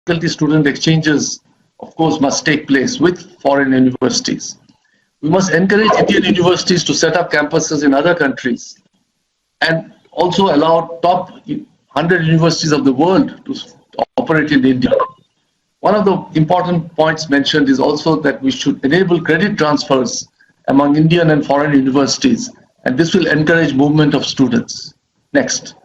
faculty-student exchanges, of course, must take place with foreign universities. We must encourage Indian universities to set up campuses in other countries and also allow top 100 universities of the world to operate in India. One of the important points mentioned is also that we should enable credit transfers among Indian and foreign universities, and this will encourage movement of students. Next.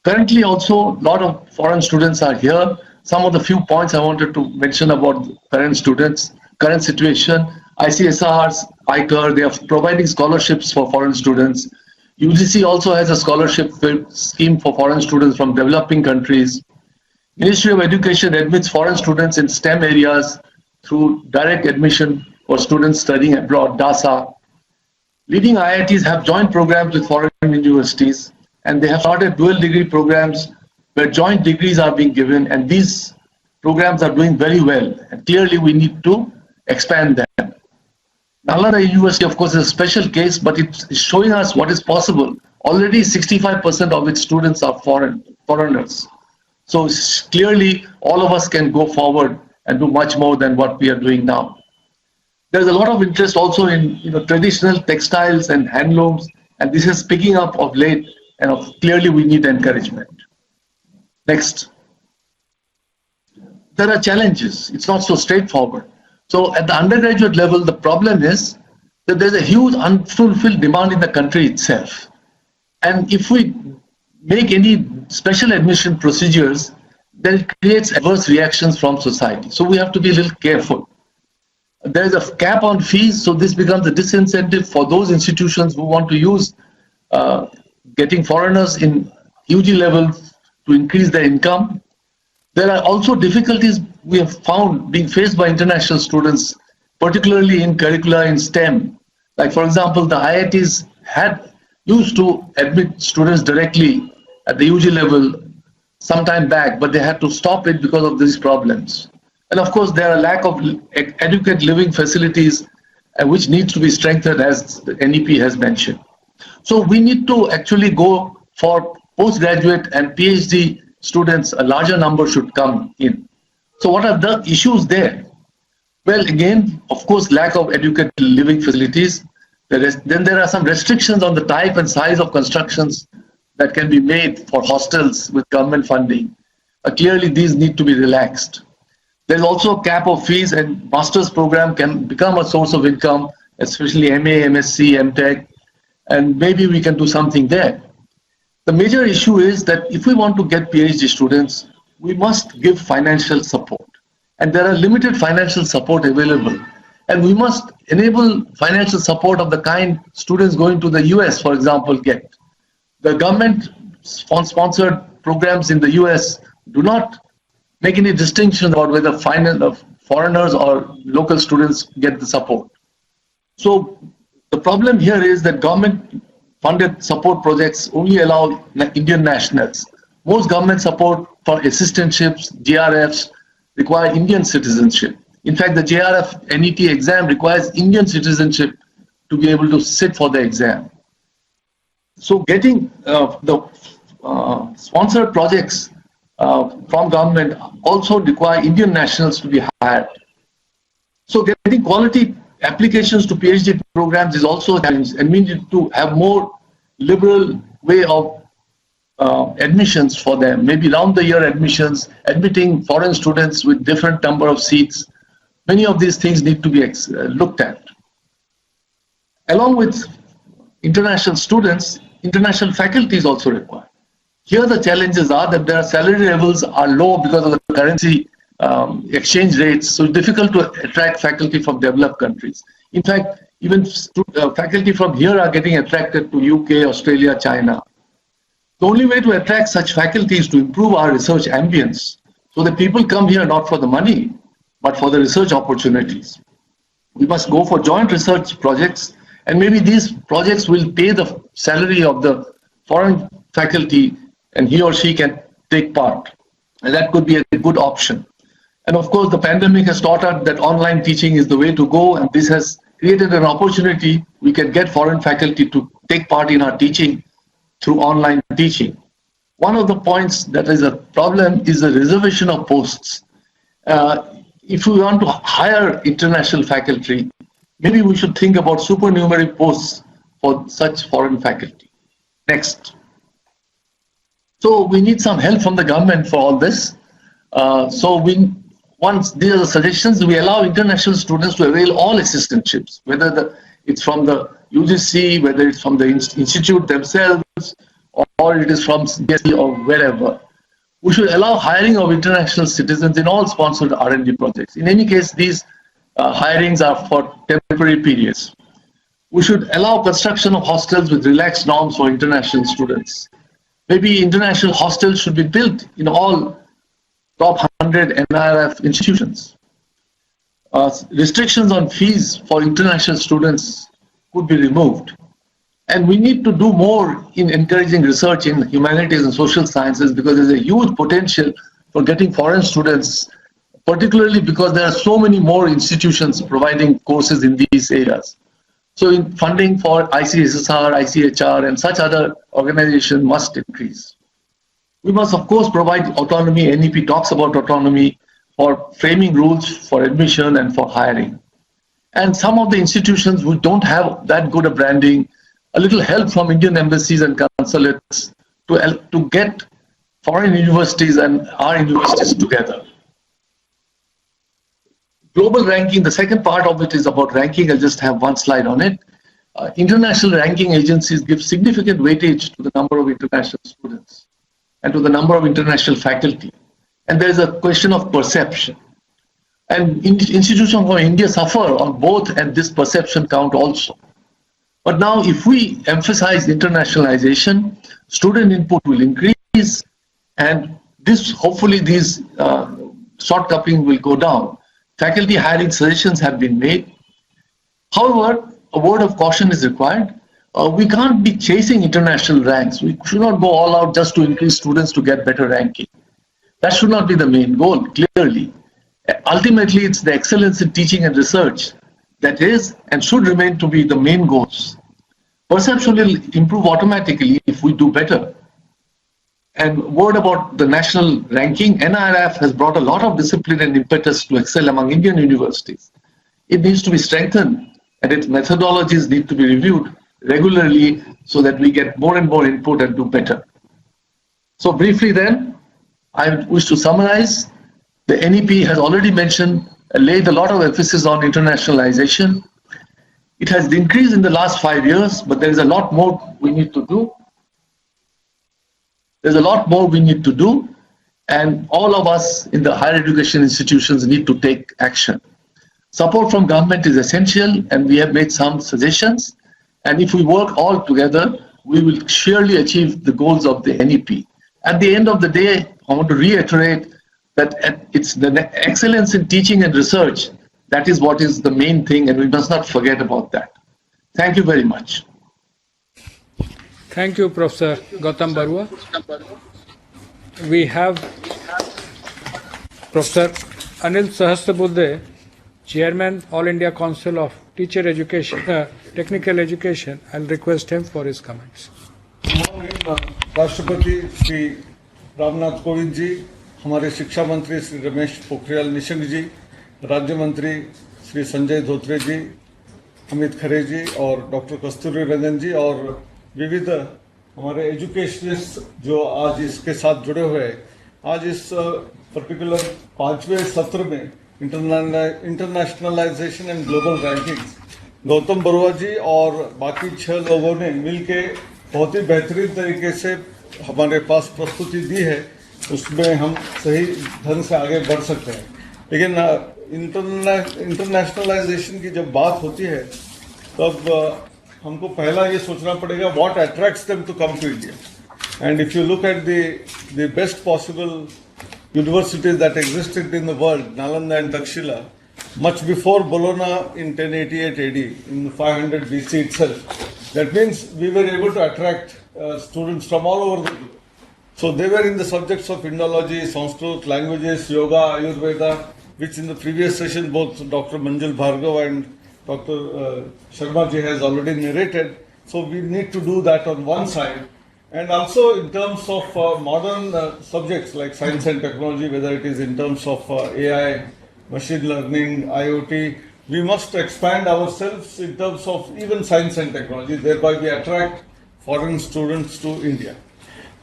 Currently also, a lot of foreign students are here. Some of the few points I wanted to mention about current students, current situation. ICSRs, ICAR, they are providing scholarships for foreign students. UGC also has a scholarship scheme for foreign students from developing countries. Ministry of Education admits foreign students in STEM areas through direct admission for students studying abroad, DASA. Leading IITs have joint programs with foreign universities, and they have started dual degree programs where joint degrees are being given, and these programs are doing very well. And clearly we need to expand them. Nalanda University, of course, is a special case, but it's showing us what is possible. Already 65% of its students are foreigners. So clearly, all of us can go forward and do much more than what we are doing now. There's a lot of interest also in traditional textiles and handlooms, and this is picking up of late, and clearly we need encouragement. Next. There are challenges. It's not so straightforward. So at the undergraduate level, the problem is that there's a huge unfulfilled demand in the country itself. And if we make any special admission procedures, then it creates adverse reactions from society. So we have to be a little careful. There is a cap on fees, so this becomes a disincentive for those institutions who want to use getting foreigners in UG level to increase their income. There are also difficulties we have found being faced by international students, particularly in curricula in STEM. Like, for example, the IITs used to admit students directly at the UG level some time back, but they had to stop it because of these problems. And of course, there are lack of adequate living facilities, which needs to be strengthened, as the NEP has mentioned. So we need to actually go for postgraduate and PhD students. A larger number should come in. So what are the issues there? Well, again, of course, lack of adequate living facilities. Then there are some restrictions on the type and size of constructions that can be made for hostels with government funding. Clearly, these need to be relaxed. There's also a cap of fees, and master's program can become a source of income, especially MA, MSc, MTech, and maybe we can do something there. The major issue is that if we want to get PhD students, we must give financial support. And there are limited financial support available. And we must enable financial support of the kind students going to the US, for example, get. The government-sponsored programs in the US do not make any distinction about whether foreigners or local students get the support. So the problem here is that government-funded support projects only allow Indian nationals. Most government support for assistantships, JRFs, require Indian citizenship. In fact, the JRF NET exam requires Indian citizenship to be able to sit for the exam. So getting the sponsored projects from government also require Indian nationals to be hired. So getting quality applications to PhD programs is also a challenge, and we need to have more liberal way of admissions for them, maybe round the year admissions, admitting foreign students with different number of seats. Many of these things need to be looked at. Along with international students, international faculty is also required. Here the challenges are that their salary levels are low because of the currency exchange rates, so it's difficult to attract faculty from developed countries. In fact, even faculty from here are getting attracted to UK, Australia, China. The only way to attract such faculty is to improve our research ambience, so that people come here not for the money, but for the research opportunities. We must go for joint research projects, and maybe these projects will pay the salary of the foreign faculty, and he or she can take part. And that could be a good option. And of course, the pandemic has taught us that online teaching is the way to go, and this has created an opportunity. We can get foreign faculty to take part in our teaching through online teaching. One of the points that is a problem is the reservation of posts. If we want to hire international faculty, maybe we should think about supernumerary posts for such foreign faculty. Next. So we need some help from the government for all this. Once these are the suggestions, we allow international students to avail all assistantships, whether it's from the UGC, whether it's from the institute themselves, or it is from CSE or wherever. We should allow hiring of international citizens in all sponsored R&D projects. In any case, these hirings are for temporary periods. We should allow construction of hostels with relaxed norms for international students. Maybe international hostels should be built in all top 100 NIRF institutions. Restrictions on fees for international students could be removed. And we need to do more in encouraging research in humanities and social sciences, because there's a huge potential for getting foreign students, particularly because there are so many more institutions providing courses in these areas. So in funding for ICSSR, ICHR, and such other organizations must increase. We must, of course, provide autonomy. NEP talks about autonomy for framing rules for admission and for hiring. And some of the institutions who don't have that good a branding, a little help from Indian embassies and consulates to get foreign universities and our universities together. Global ranking, the second part of it is about ranking. I'll just have one slide on it. International ranking agencies give significant weightage to the number of international students and to the number of international faculty. And there is a question of perception. And institutions from India suffer on both, and this perception count also. But now if we emphasize internationalization, student input will increase, and hopefully these shortcomings will go down. Faculty hiring suggestions have been made. However, a word of caution is required. We can't be chasing international ranks. We should not go all out just to increase students to get better ranking. That should not be the main goal, clearly. Ultimately, it's the excellence in teaching and research that is and should remain to be the main goals. Perception will improve automatically if we do better. And word about the national ranking, NIRF has brought a lot of discipline and impetus to excel among Indian universities. It needs to be strengthened, and its methodologies need to be reviewed regularly so that we get more and more input and do better. So briefly then, I wish to summarize. The NEP has already mentioned, laid a lot of emphasis on internationalization. It has increased in the last 5 years, but there is a lot more we need to do. There's a lot more we need to do, and all of us in the higher education institutions need to take action. Support from government is essential, and we have made some suggestions. And if we work all together, we will surely achieve the goals of the NEP. At the end of the day, I want to reiterate that it's the excellence in teaching and research that is what is the main thing, and we must not forget about that. Thank you very much. Thank you, Professor Gautam Barua. We have Professor Anil Sahasrabudhe, Chairman, All India Council of Teacher Education, Technical Education. I'll request him for his comments. राष्ट्रपति श्री रामनाथ कोविंद जी, हमारे शिक्षा मंत्री श्री रमेश पोखरियाल निशंक जी, राज्य मंत्री श्री संजय धोत्रे जी, अमित खरे जी और doctor कस्तूरी रंजन जी और विविध हमारे एजुकेशनिस्ट जो आज इसके साथ जुड़े हुए हैं। आज इस पर्टिकुलर 5वें सत्र में internationalisation and global rankings Gautam Baruah ji और बाकी 6 लोगों ने मिलके बहुत ही बेहतरीन तरीके से हमारे पास प्रस्तुति दी है। उसमें हम सही ढंग से आगे बढ़ सकते हैं। लेकिन इंटरनेशनलाइजेशन की जब बात होती है तब हमको पहला ये सोचना पड़ेगा what attracts them to come to India. And if you look at the best possible universities that existed in the world, Nalanda and Takshila, much before Bologna in 1088 AD, in 500 BC itself. That means we were able to attract students from all over the world. So they were in the subjects of Indology, Sanskrit, languages, yoga, Ayurveda, which in the previous session both Dr. Manjul Bhargav and Dr. Sharma ji has already narrated. So we need to do that on one side. And also in terms of modern subjects like science and technology, whether it is in terms of AI, machine learning, IoT, we must expand ourselves in terms of even science and technology, thereby we attract foreign students to India.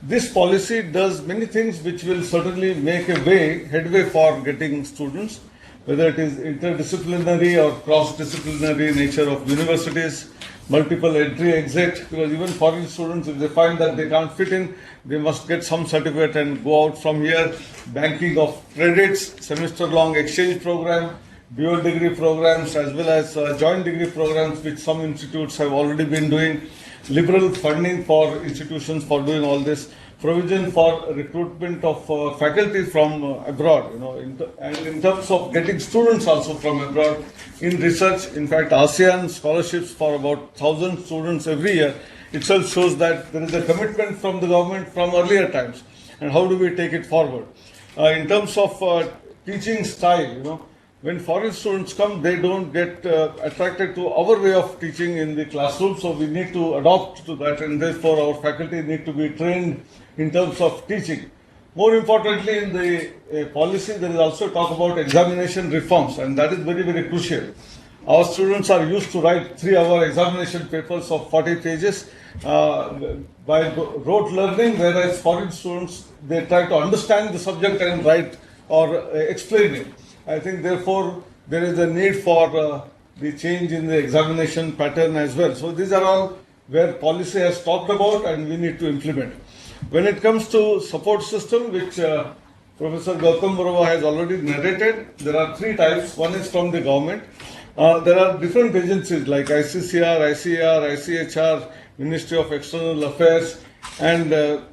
This policy does many things which will certainly make a headway for getting students, whether it is interdisciplinary or cross-disciplinary nature of universities, multiple entry exit, because even foreign students, if they find that they can't fit in, they must get some certificate and go out from here. Banking of credits, semester-long exchange program, dual degree programs, as well as joint degree programs, which some institutes have already been doing. Liberal funding for institutions for doing all this. Provision for recruitment of faculty from abroad, and in terms of getting students also from abroad in research. In fact, ASEAN scholarships for about 1,000 students every year itself shows that there is a commitment from the government from earlier times. And how do we take it forward? In terms of teaching style, when foreign students come, they don't get attracted to our way of teaching in the classroom, so we need to adopt to that, and therefore our faculty need to be trained in terms of teaching. More importantly, in the policy, there is also talk about examination reforms, and that is very, very crucial. Our students are used to write 3-hour examination papers of 40 pages by rote learning, whereas foreign students, they try to understand the subject and write or explain it. I think, therefore, there is a need for the change in the examination pattern as well. So these are all where policy has talked about and we need to implement. When it comes to support system, which Professor Gautam Barua has already narrated, there are 3 types. One is from the government. There are different agencies like ICCR, ICAR, ICHR, Ministry of External Affairs, and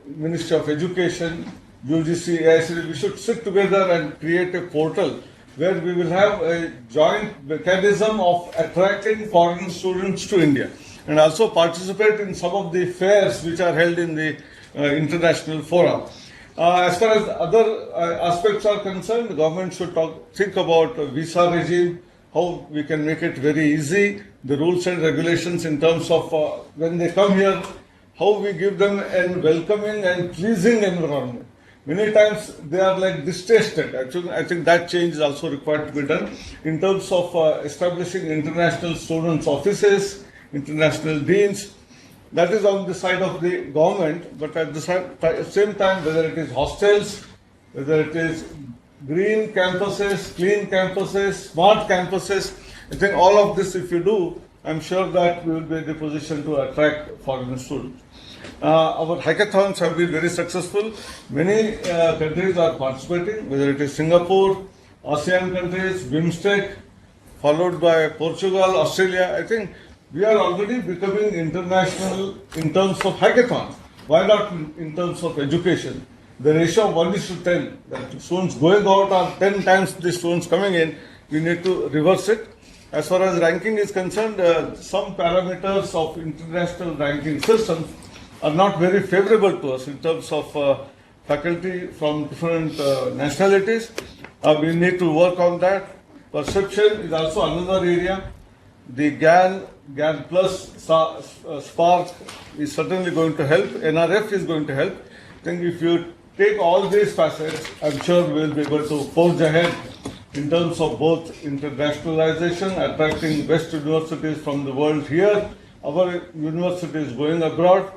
Ministry of Education, UGC, AICD. We should sit together and create a portal where we will have a joint mechanism of attracting foreign students to India and also participate in some of the fairs which are held in the international forum. As far as other aspects are concerned, the government should think about visa regime, how we can make it very easy, the rules and regulations in terms of when they come here, how we give them a welcoming and pleasing environment. Many times they are like distasteful. Actually, I think that change is also required to be done in terms of establishing international students' offices, international deans. That is on the side of the government, but at the same time, whether it is hostels, whether it is green campuses, clean campuses, smart campuses, I think all of this, if you do, I'm sure that we will be in the position to attract foreign students. Our hackathons have been very successful. Many countries are participating, whether it is Singapore, ASEAN countries, BIMSTEC, followed by Portugal, Australia. I think we are already becoming international in terms of hackathons. Why not in terms of education? The ratio of 1:10, that students going out are 10 times the students coming in. We need to reverse it. As far as ranking is concerned, some parameters of international ranking systems are not very favorable to us in terms of faculty from different nationalities. We need to work on that. Perception is also another area. The GAN Plus, Spark is certainly going to help. NRF is going to help. I think if you take all these facets, I'm sure we will be able to forge ahead in terms of both internationalization, attracting best universities from the world here, our universities going abroad,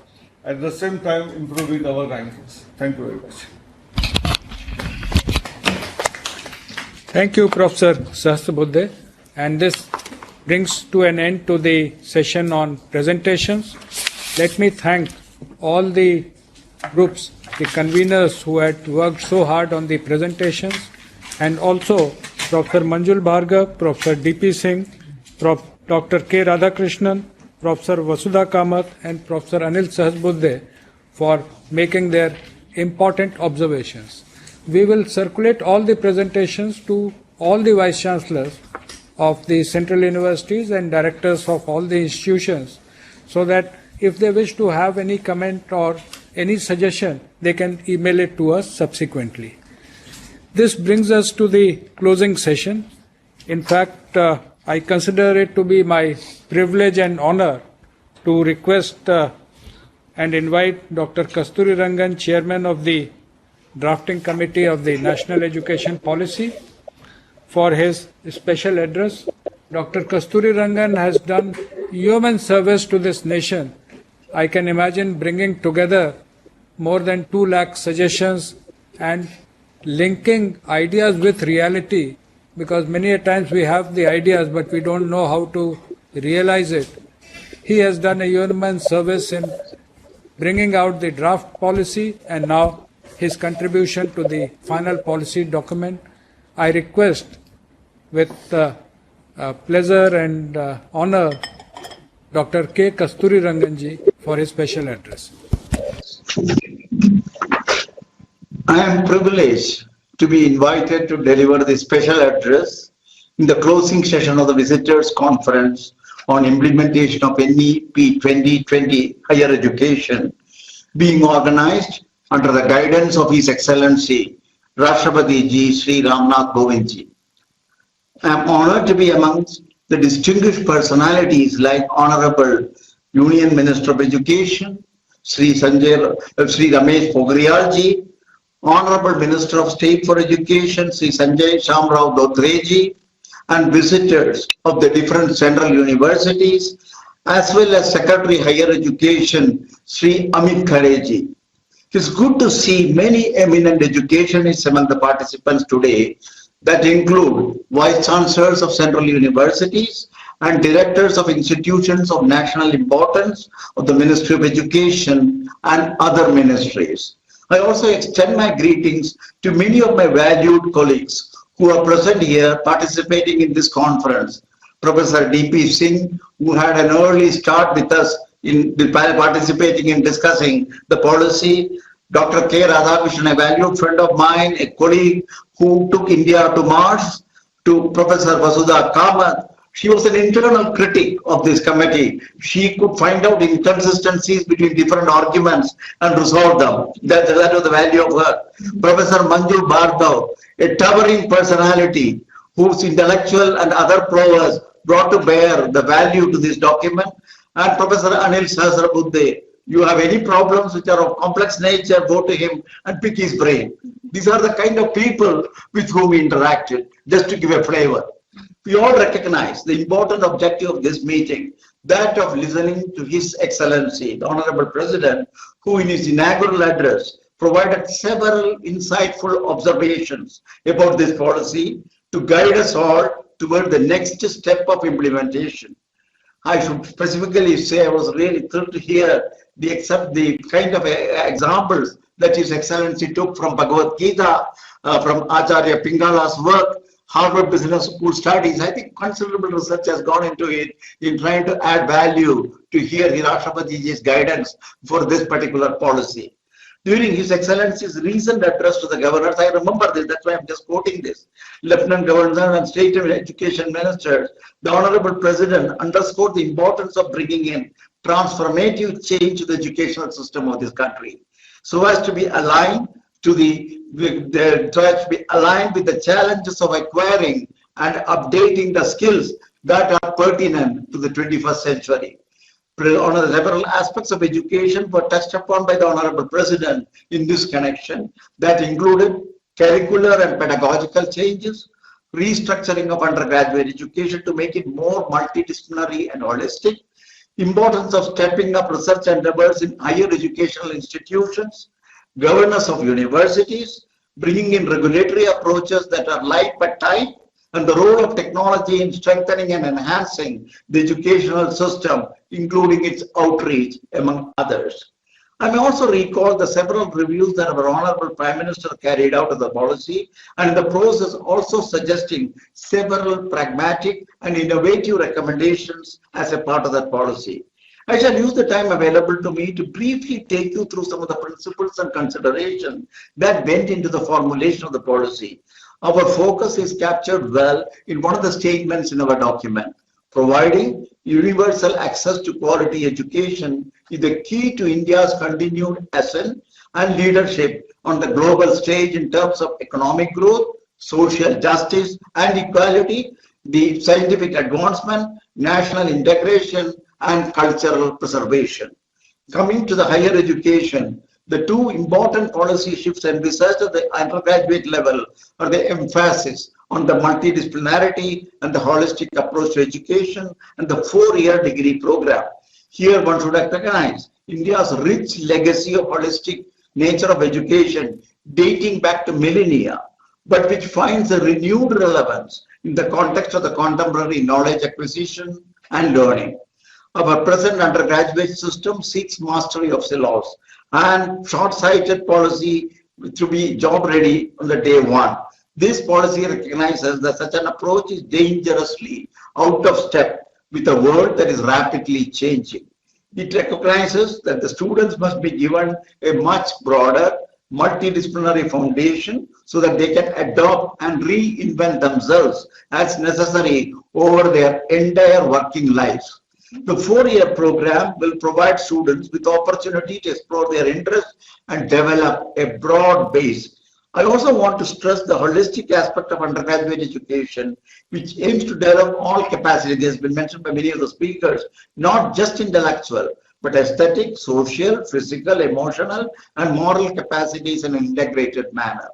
at the same time improving our rankings. Thank you very much. Thank you, Professor Sahasrabudhe. And this brings to an end to the session on presentations. Let me thank all the groups, the conveners who had worked so hard on the presentations, and also Professor Manjul Bhargav, Professor D.P. Singh, Dr. K. Radhakrishnan, Professor Vasudha Kamath, and Professor Anil Sahasrabudhe for making their important observations. We will circulate all the presentations to all the Vice Chancellors of the central universities and directors of all the institutions, so that if they wish to have any comment or any suggestion, they can email it to us subsequently. This brings us to the closing session. In fact, I consider it to be my privilege and honor to request and invite Dr. Kasturi Rangan, Chairman of the Drafting Committee of the National Education Policy, for his special address. Dr. Kasturi Rangan has done human service to this nation. I can imagine bringing together more than 2 lakh suggestions and linking ideas with reality, because many a times we have the ideas but we don't know how to realize it. He has done a human service in bringing out the draft policy and now his contribution to the final policy document. I request with pleasure and honor Dr. K. Kasturi Ranganji for his special address. I am privileged to be invited to deliver the special address in the closing session of the Visitors' Conference on implementation of NEP 2020 Higher Education, being organized under the guidance of His Excellency Rashtrapati Ji Sri Ramnath Kovindji. I am honored to be amongst the distinguished personalities like Honorable Union Minister of Education, Sri Ramesh Pokhriyal Ji, Honorable Minister of State for Education, Sri Sanjay Shamrao Dhotre Ji, and visitors of the different central universities, as well as Secretary Higher Education, Sri Amit Khare Ji. It's good to see many eminent educationists among the participants today, that include Vice Chancellors of Central Universities and Directors of Institutions of National Importance of the Ministry of Education and other ministries. I also extend my greetings to many of my valued colleagues who are present here participating in this conference. Professor D.P. Singh, who had an early start with us in participating in discussing the policy, Dr. K. Radhakrishnan, a valued friend of mine, a colleague who took India to Mars, to Professor Vasudha Kamath. She was an internal critic of this committee. She could find out inconsistencies between different arguments and resolve them. That was the value of her. Professor Manju Bhargav, a towering personality whose intellectual and other prowess brought to bear the value to this document. And Professor Anil Sahasrabudhe. You have any problems which are of complex nature, go to him and pick his brain. These are the kind of people with whom we interacted, just to give a flavor. We all recognize the important objective of this meeting, that of listening to His Excellency, the Honorable President, who in his inaugural address provided several insightful observations about this policy to guide us all toward the next step of implementation. I should specifically say I was really thrilled to hear the kind of examples that His Excellency took from Bhagavad Gita, from Acharya Pingala's work, Harvard Business School studies. I think considerable research has gone into it in trying to add value to hear Rashtrapatiji's guidance for this particular policy. During His Excellency's recent address to the governors, I remember this, that's why I'm just quoting this, Lieutenant Governor and State Education Ministers, the Honorable President underscored the importance of bringing in transformative change to the educational system of this country, so as to be aligned to with the challenges of acquiring and updating the skills that are pertinent to the 21st century. Several aspects of education were touched upon by the Honorable President in this connection, that included curricular and pedagogical changes, restructuring of undergraduate education to make it more multidisciplinary and holistic, importance of stepping up research endeavors in higher educational institutions, governance of universities, bringing in regulatory approaches that are light but tight, and the role of technology in strengthening and enhancing the educational system, including its outreach, among others. I may also recall the several reviews that our Honorable Prime Minister carried out of the policy, and the process also suggesting several pragmatic and innovative recommendations as a part of that policy. I shall use the time available to me to briefly take you through some of the principles and considerations that went into the formulation of the policy. Our focus is captured well in one of the statements in our document. Providing universal access to quality education is the key to India's continued ascent and leadership on the global stage in terms of economic growth, social justice and equality, the scientific advancement, national integration, and cultural preservation. Coming to the higher education, the two important policy shifts and research at the undergraduate level are the emphasis on the multidisciplinarity and the holistic approach to education and the 4-year degree program. Here one should recognize India's rich legacy of holistic nature of education dating back to millennia, but which finds a renewed relevance in the context of the contemporary knowledge acquisition and learning. Our present undergraduate system seeks mastery of syllabus and short-sighted policy to be job ready on the day one. This policy recognizes that such an approach is dangerously out of step with a world that is rapidly changing. It recognizes that the students must be given a much broader multidisciplinary foundation so that they can adopt and reinvent themselves as necessary over their entire working lives. The 4-year program will provide students with opportunity to explore their interests and develop a broad base. I also want to stress the holistic aspect of undergraduate education, which aims to develop all capacity. This has been mentioned by many of the speakers, not just intellectual, but aesthetic, social, physical, emotional, and moral capacities in an integrated manner.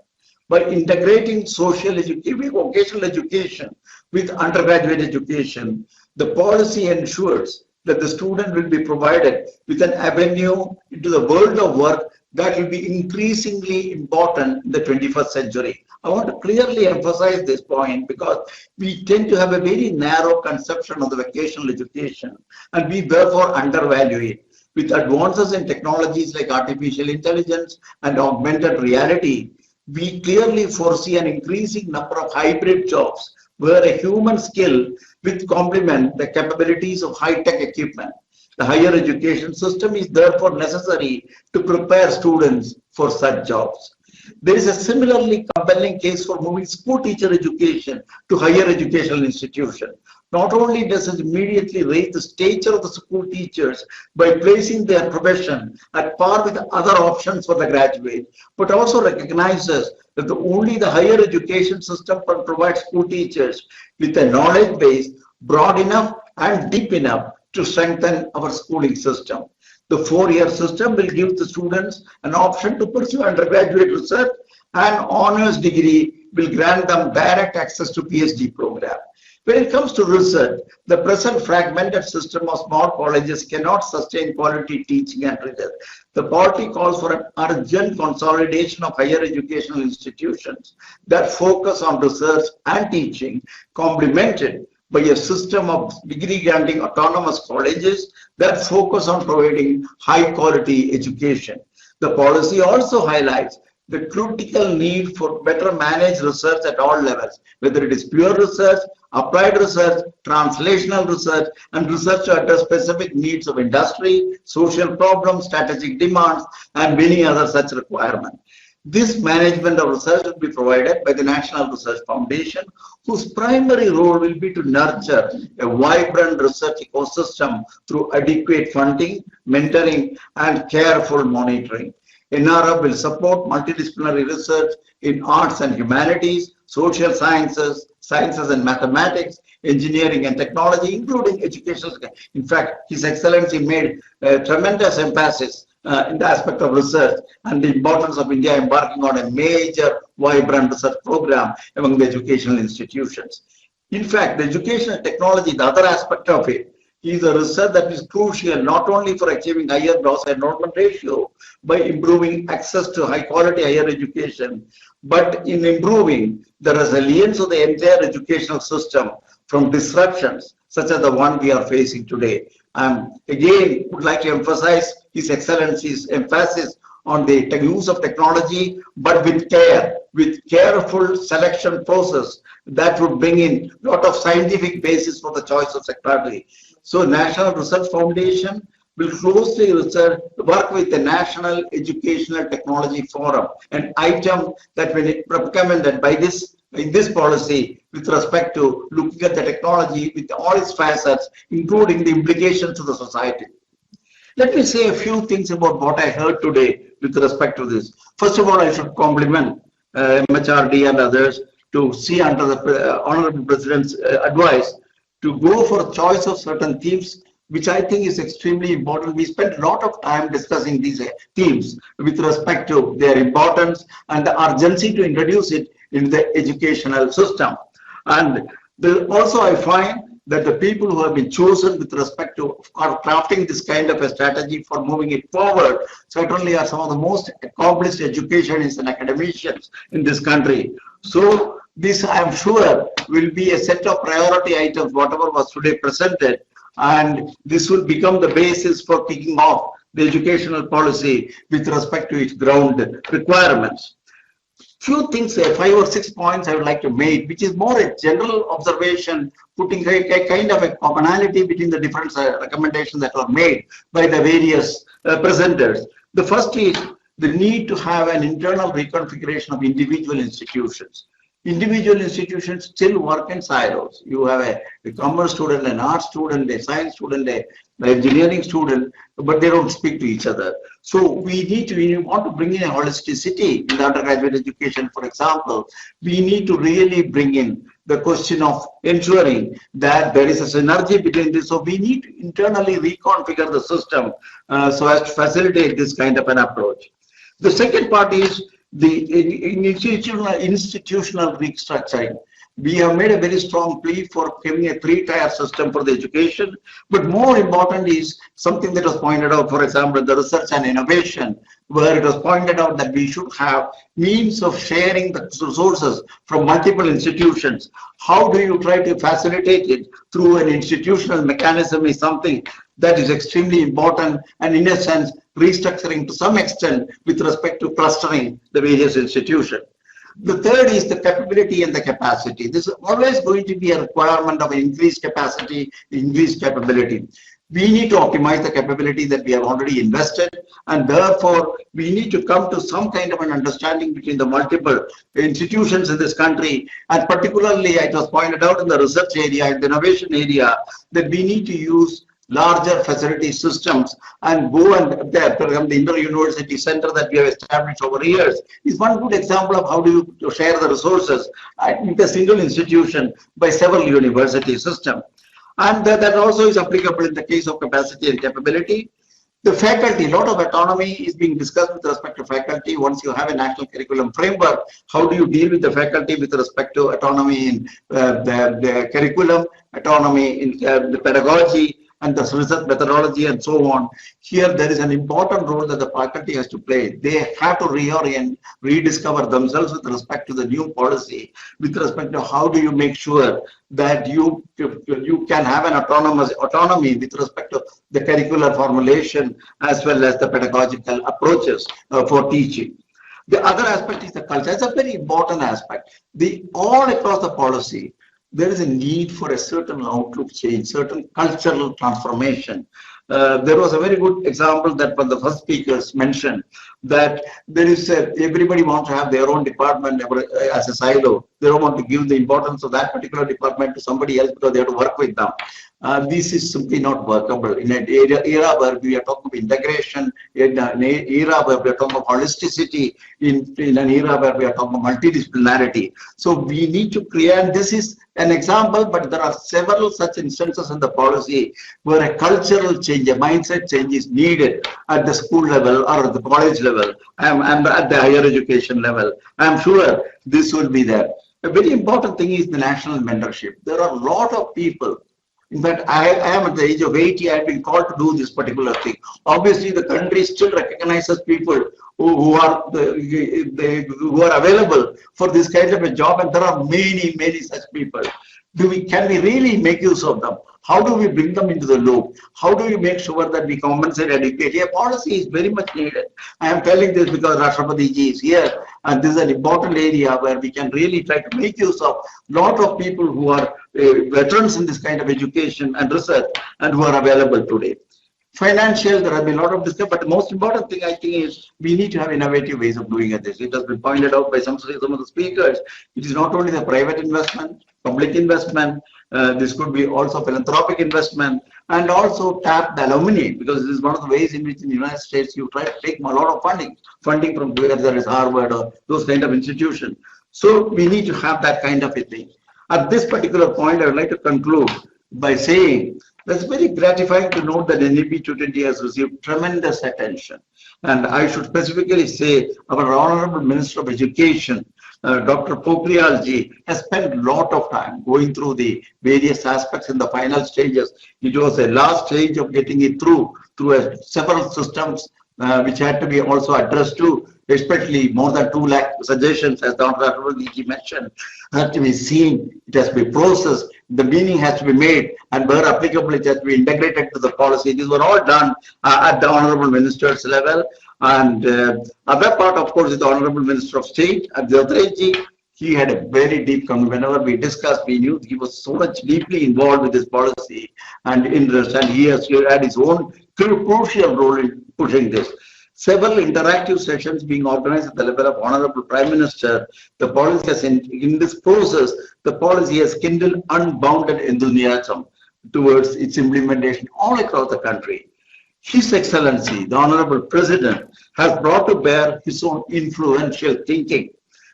By integrating social education, vocational education with undergraduate education, the policy ensures that the student will be provided with an avenue into the world of work that will be increasingly important in the 21st century. I want to clearly emphasize this point because we tend to have a very narrow conception of the vocational education and we therefore undervalue it. With advances in technologies like artificial intelligence and augmented reality, we clearly foresee an increasing number of hybrid jobs where a human skill will complement the capabilities of high-tech equipment. The higher education system is therefore necessary to prepare students for such jobs. There is a similarly compelling case for moving school teacher education to higher educational institution. Not only does it immediately raise the stature of the school teachers by placing their profession at par with other options for the graduate, but also recognizes that only the higher education system can provide school teachers with a knowledge base broad enough and deep enough to strengthen our schooling system. The 4-year system will give the students an option to pursue undergraduate research, and honors degree will grant them direct access to PhD program. When it comes to research, the present fragmented system of small colleges cannot sustain quality teaching and research. The party calls for an urgent consolidation of higher educational institutions that focus on research and teaching, complemented by a system of degree-granting autonomous colleges that focus on providing high-quality education. The policy also highlights the critical need for better managed research at all levels, whether it is pure research, applied research, translational research, and research to address specific needs of industry, social problems, strategic demands, and many other such requirements. This management of research will be provided by the National Research Foundation, whose primary role will be to nurture a vibrant research ecosystem through adequate funding, mentoring, and careful monitoring. NRF will support multidisciplinary research in arts and humanities, social sciences, sciences and mathematics, engineering and technology, including education. In fact, His Excellency made a tremendous emphasis in the aspect of research and the importance of India embarking on a major, vibrant research program among the educational institutions. In fact, the education and technology, the other aspect of it, is a research that is crucial not only for achieving higher gross enrollment ratio by improving access to high quality higher education, but in improving the resilience of the entire educational system from disruptions such as the one we are facing today. Again, would like to emphasize His Excellency's emphasis on the use of technology, but with care, with careful selection process that would bring in a lot of scientific basis for the choice of secretary. So National Research Foundation will closely work with the National Educational Technology Forum, an item that will be recommended by in this policy with respect to looking at the technology with all its facets, including the implications to the society. Let me say a few things about what I heard today with respect to this. First of all, I should compliment MHRD and others to see under the Honorable President's advice to go for choice of certain themes which I think is extremely important. We spent a lot of time discussing these themes with respect to their importance and the urgency to introduce it in the educational system. And also I find that the people who have been chosen with respect to crafting this kind of a strategy for moving it forward certainly are some of the most accomplished educationists and academicians in this country. So this, I am sure, will be a set of priority items, whatever was today presented, and this will become the basis for kicking off the educational policy with respect to its ground requirements. Few things, 5 or 6 points I would like to make, which is more a general observation, putting a kind of a commonality between the different recommendations that were made by the various presenters. The first is the need to have an internal reconfiguration of individual institutions. Individual institutions still work in silos. You have a commerce student, an art student, a science student, an engineering student, but they don't speak to each other. So we want to bring in a holisticity in the undergraduate education, for example. We need to really bring in the question of ensuring that there is a synergy between this. So we need to internally reconfigure the system so as to facilitate this kind of an approach. The second part is the institutional restructuring. We have made a very strong plea for having a 3-tier system for the education, but more important is something that was pointed out, for example, the research and innovation, where it was pointed out that we should have means of sharing the resources from multiple institutions. How do you try to facilitate it through an institutional mechanism is something that is extremely important, and in a sense, restructuring to some extent with respect to clustering the various institutions. The third is the capability and the capacity. This is always going to be a requirement of increased capacity, increased capability. We need to optimize the capability that we have already invested, and therefore we need to come to some kind of an understanding between the multiple institutions in this country, and particularly it was pointed out in the research area and the innovation area that we need to use larger facility systems and go and the inter-university center that we have established over years is one good example of how do you share the resources in a single institution by several university systems. And that also is applicable in the case of capacity and capability. The faculty, a lot of autonomy is being discussed with respect to faculty. Once you have a national curriculum framework, how do you deal with the faculty with respect to autonomy in the curriculum, autonomy in the pedagogy, and the research methodology and so on. Here there is an important role that the faculty has to play. They have to reorient, rediscover themselves with respect to the new policy, with respect to how do you make sure that you can have an autonomy with respect to the curricular formulation as well as the pedagogical approaches for teaching. The other aspect is the culture. It's a very important aspect. All across the policy, there is a need for a certain outlook change, certain cultural transformation. There was a very good example that one of the first speakers mentioned, that there is everybody wants to have their own department as a silo. They don't want to give the importance of that particular department to somebody else because they have to work with them. This is simply not workable in an era where we are talking of integration, in an era where we are talking of holisticity, in an era where we are talking of multidisciplinarity. So we need to create, this is an example, but there are several such instances in the policy where a cultural change, a mindset change is needed at the school level or at the college level and at the higher education level. I am sure this will be there. A very important thing is the national mentorship. There are a lot of people. In fact, I am at the age of 80, I have been called to do this particular thing. Obviously, the country still recognizes people who are available for this kind of a job, and there are many such people. Can we really make use of them? How do we bring them into the loop? How do we make sure that we compensate adequately? A policy is very much needed. I am telling this because Rashtrapati ji is here, and this is an important area where we can really try to make use of a lot of people who are veterans in this kind of education and research and who are available today. Financial, there have been a lot of discussion, but the most important thing I think is we need to have innovative ways of doing this. It has been pointed out by some of the speakers. It is not only the private investment, public investment, this could be also philanthropic investment, and also tap the alumni, because this is one of the ways in which in the United States you try to take a lot of funding from whether there is Harvard or those kind of institutions. So we need to have that kind of a thing. At this particular point, I would like to conclude by saying It's very gratifying to note that NEP 220 has received tremendous attention. And I should specifically say our Honorable Minister of Education, Dr. Pokhriyal ji, has spent a lot of time going through the various aspects in the final stages. It was a last stage of getting it through several systems which had to be also addressed to, especially more than 2 lakh suggestions, as Dr. Arvind mentioned, have to be seen, it has to be processed, the meaning has to be made, and where applicable, it has to be integrated to the policy. These were all done at the Honorable Minister's level. And other part, of course, is the Honorable Minister of State, Abdul he had a very deep comment. Whenever we discussed, we knew he was so much deeply involved with this policy and interest, and he has had his own crucial role in pushing this. Several interactive sessions being organized at the level of Honorable Prime Minister. The policy has, in this process, the policy has kindled unbounded enthusiasm towards its implementation all across the country. His Excellency, the Honorable President, has brought to bear his own influential thinking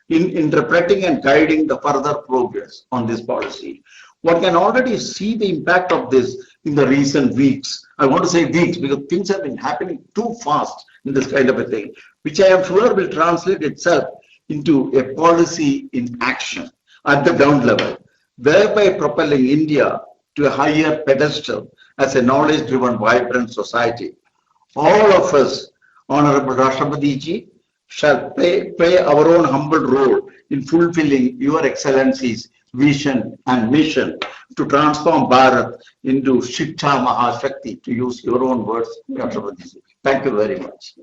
in interpreting and guiding the further progress on this policy. One can already see the impact of this in the recent weeks. I want to say weeks because things have been happening too fast in this kind of a thing, which I am sure will translate itself into a policy in action at the ground level, thereby propelling India to a higher pedestal as a knowledge-driven, vibrant society. All of us, Honorable Rashtrapati ji, shall play our own humble role in fulfilling Your Excellency's vision and mission to transform Bharat into Shiksha Mahashakti, to use your own words, Rashtrapati ji. Thank you very much.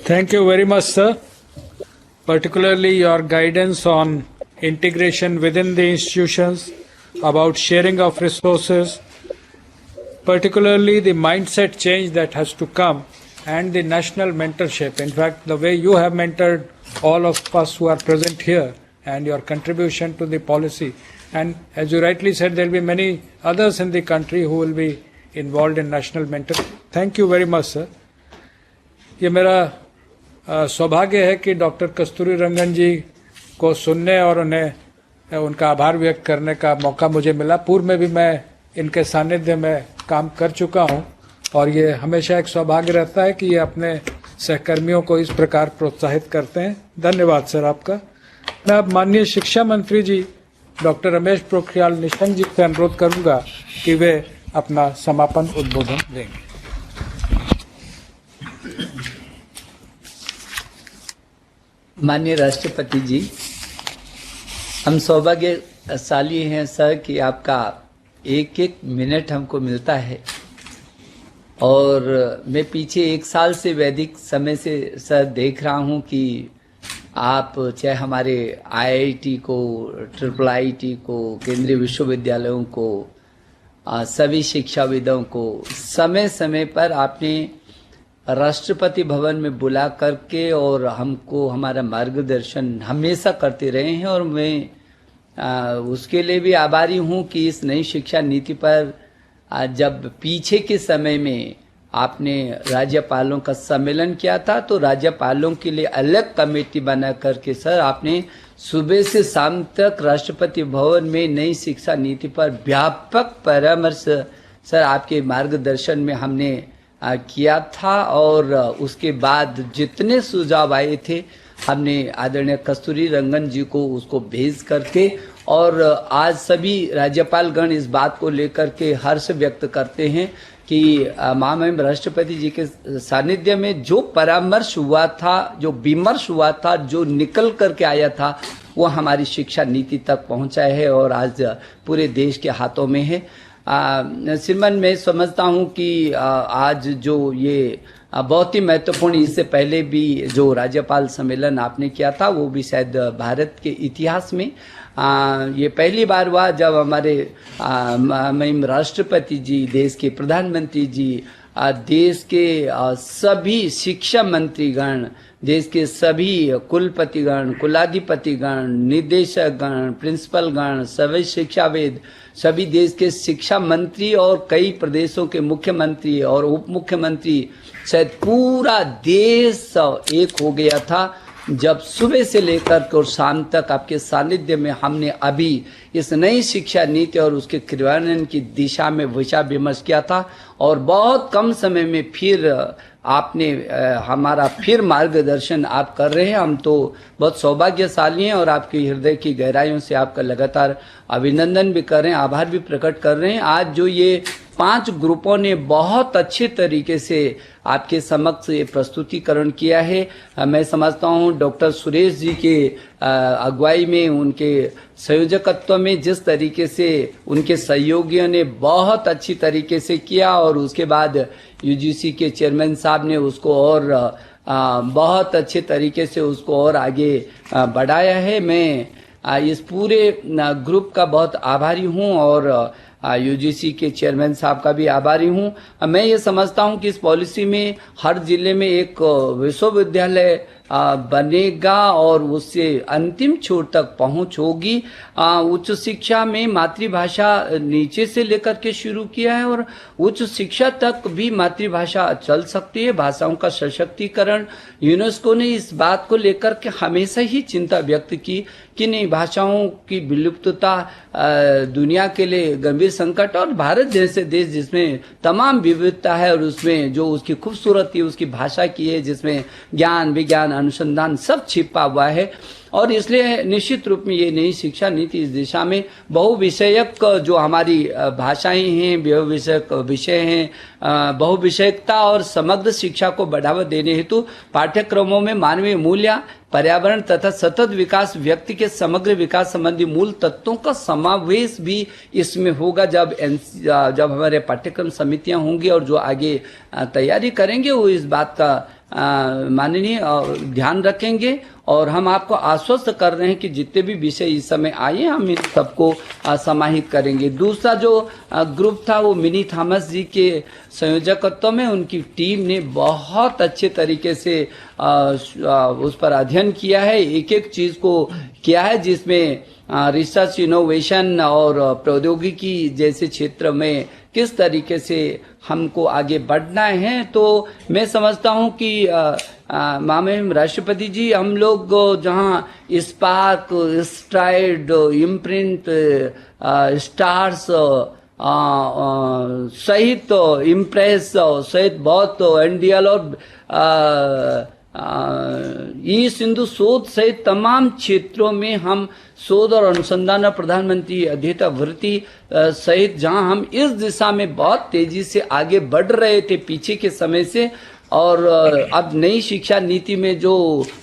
Thank you very much, sir. Particularly your guidance on integration within the institutions, about sharing of resources, particularly the mindset change that has to come, and the national mentorship. In fact, the way you have mentored all of us who are present here, and your contribution to the policy. And as you rightly said, there will be many others in the country who will be involved in national mentorship. Thank you very much, sir. ये मेरा सौभाग्य है कि doctor कस्तूरी रंगन जी को सुनने और उन्हें उनका आभार व्यक्त करने का मौका मुझे मिला। पूर्व में भी मैं इनके सानिध्य में काम कर चुका हूं और ये हमेशा एक सौभाग्य रहता है कि ये अपने सहकर्मियों को इस प्रकार प्रोत्साहित करते हैं। धन्यवाद सर आपका। मैं अब माननीय शिक्षा मंत्री जी डॉक्टर रमेश पोखरियाल निशंक जी से अनुरोध करूंगा कि वे अपना समापन उद्बोधन देंगे। माननीय राष्ट्रपति जी, हम सौभाग्यशाली हैं सर कि आपका एक एक मिनट हमको मिलता है और मैं पीछे 1 साल से वैदिक समय से सर देख रहा हूं कि आप चाहे हमारे IIT को, IIIT को, केंद्रीय विश्वविद्यालयों को, सभी शिक्षाविदों को समय समय पर आपने राष्ट्रपति भवन में बुला करके और हमको हमारा मार्गदर्शन हमेशा करते रहे हैं और मैं उसके लिए भी आभारी हूं कि इस नई शिक्षा नीति पर जब पीछे के समय में आपने राज्यपालों का सम्मेलन किया था तो राज्यपालों के लिए अलग कमेटी बना करके सर आपने सुबह से शाम तक राष्ट्रपति भवन में नई शिक्षा नीति पर व्यापक परामर्श सर आपके मार्गदर्शन में हमने किया था और उसके बाद जितने सुझाव आए थे हमने आदरणीय कस्तूरी रंगन जी को उसको भेज करके और आज सभी राज्यपालगण इस बात को लेकर के हर्ष व्यक्त करते हैं कि महामहिम राष्ट्रपति जी के सानिध्य में जो परामर्श हुआ था, जो विमर्श हुआ था, जो निकल करके आया था वो हमारी शिक्षा नीति तक पहुंचा है और आज पूरे देश के हाथों में है। श्रीमान, मैं समझता हूं कि आज जो ये बहुत ही महत्वपूर्ण, इससे पहले भी जो राज्यपाल सम्मेलन आपने किया था वो भी शायद भारत के इतिहास में ये पहली बार हुआ जब हमारे महिम राष्ट्रपति जी, देश के प्रधानमंत्री जी, देश के सभी शिक्षा मंत्रीगण, देश के सभी कुलपतिगण, कुलाधिपतिगण, निदेशकगण, प्रिंसिपलगण, सभी शिक्षाविद, सभी देश के शिक्षा मंत्री और कई प्रदेशों के मुख्यमंत्री और उप मुख्यमंत्री, शायद पूरा देश एक हो गया था जब सुबह से लेकर के और शाम तक आपके सानिध्य में हमने अभी इस नई शिक्षा नीति और उसके क्रियान्वयन की दिशा में विचार विमर्श किया था, और बहुत कम समय में फिर आपने हमारा फिर मार्गदर्शन आप कर रहे हैं। हम तो बहुत सौभाग्यशाली हैं और आपकी हृदय की गहराइयों से आपका लगातार अभिनंदन भी कर रहे हैं, आभार भी प्रकट कर रहे हैं। आज जो ये 5 ग्रुपों ने बहुत अच्छे तरीके से आपके समक्ष ये प्रस्तुतिकरण किया है, मैं समझता हूँ डॉक्टर सुरेश जी के अगुवाई में, उनके संयोजकत्व में जिस तरीके से उनके सहयोगियों ने बहुत अच्छी तरीके से किया, और उसके बाद यूजीसी के चेयरमैन साहब ने उसको और बहुत अच्छे तरीके से उसको और आगे बढ़ाया है। मैं इस पूरे ग्रुप का बहुत आभारी हूँ और यूजीसी के चेयरमैन साहब का भी आभारी हूँ। मैं ये समझता हूँ कि इस पॉलिसी में हर जिले में एक विश्वविद्यालय बनेगा और उससे अंतिम छोर तक पहुंच होगी। उच्च शिक्षा में मातृभाषा नीचे से लेकर के शुरू किया है और उच्च शिक्षा तक भी मातृभाषा चल सकती है। भाषाओं का सशक्तिकरण, यूनेस्को ने इस बात को लेकर के हमेशा ही चिंता व्यक्त की कि नहीं, भाषाओं की विलुप्तता दुनिया के लिए गंभीर संकट, और भारत जैसे देश जिसमें तमाम विविधता है और उसमें जो उसकी खूबसूरती उसकी भाषा की है, जिसमें ज्ञान विज्ञान अनुसंधान सब छिपा हुआ है। और इसलिए निश्चित रूप में ये नई शिक्षा नीति इस दिशा में बहुविषयक जो हमारी भाषाएं हैं, बहुविषयक विषय हैं, बहुविषयकता और समग्र शिक्षा को बढ़ावा देने हेतु पाठ्यक्रमों में मानवीय मूल्य, पर्यावरण तथा सतत विकास, व्यक्ति के समग्र विकास संबंधी मूल तत्वों का समावेश भी इसमें होगा। जब हमारे पाठ्यक्रम समितियां होंगी और जो आगे तैयारी करेंगे वो इस बात का माननीय ध्यान रखेंगे, और हम आपको आश्वस्त कर रहे हैं कि जितने भी विषय इस समय आए हम इन सबको समाहित करेंगे। दूसरा जो ग्रुप था वो मिनी थॉमस जी के संयोजकत्व में उनकी टीम ने बहुत अच्छे तरीके से उस पर अध्ययन किया है, एक एक चीज को किया है, जिसमें रिसर्च, इनोवेशन और प्रौद्योगिकी जैसे क्षेत्र में किस तरीके से हमको आगे बढ़ना है। तो मैं समझता हूं कि माननीय राष्ट्रपति जी, हम लोग जहां स्पार्क, स्ट्राइड, इम्प्रिंट, स्टार्स सहित इम्प्रेस सहित बहुत एनडीएल और ई सिंधु शोध सहित तमाम क्षेत्रों में हम शोध और अनुसंधान और प्रधानमंत्री अध्येता वृत्ति सहित जहां हम इस दिशा में बहुत तेजी से आगे बढ़ रहे थे पीछे के समय से, और अब नई शिक्षा नीति में जो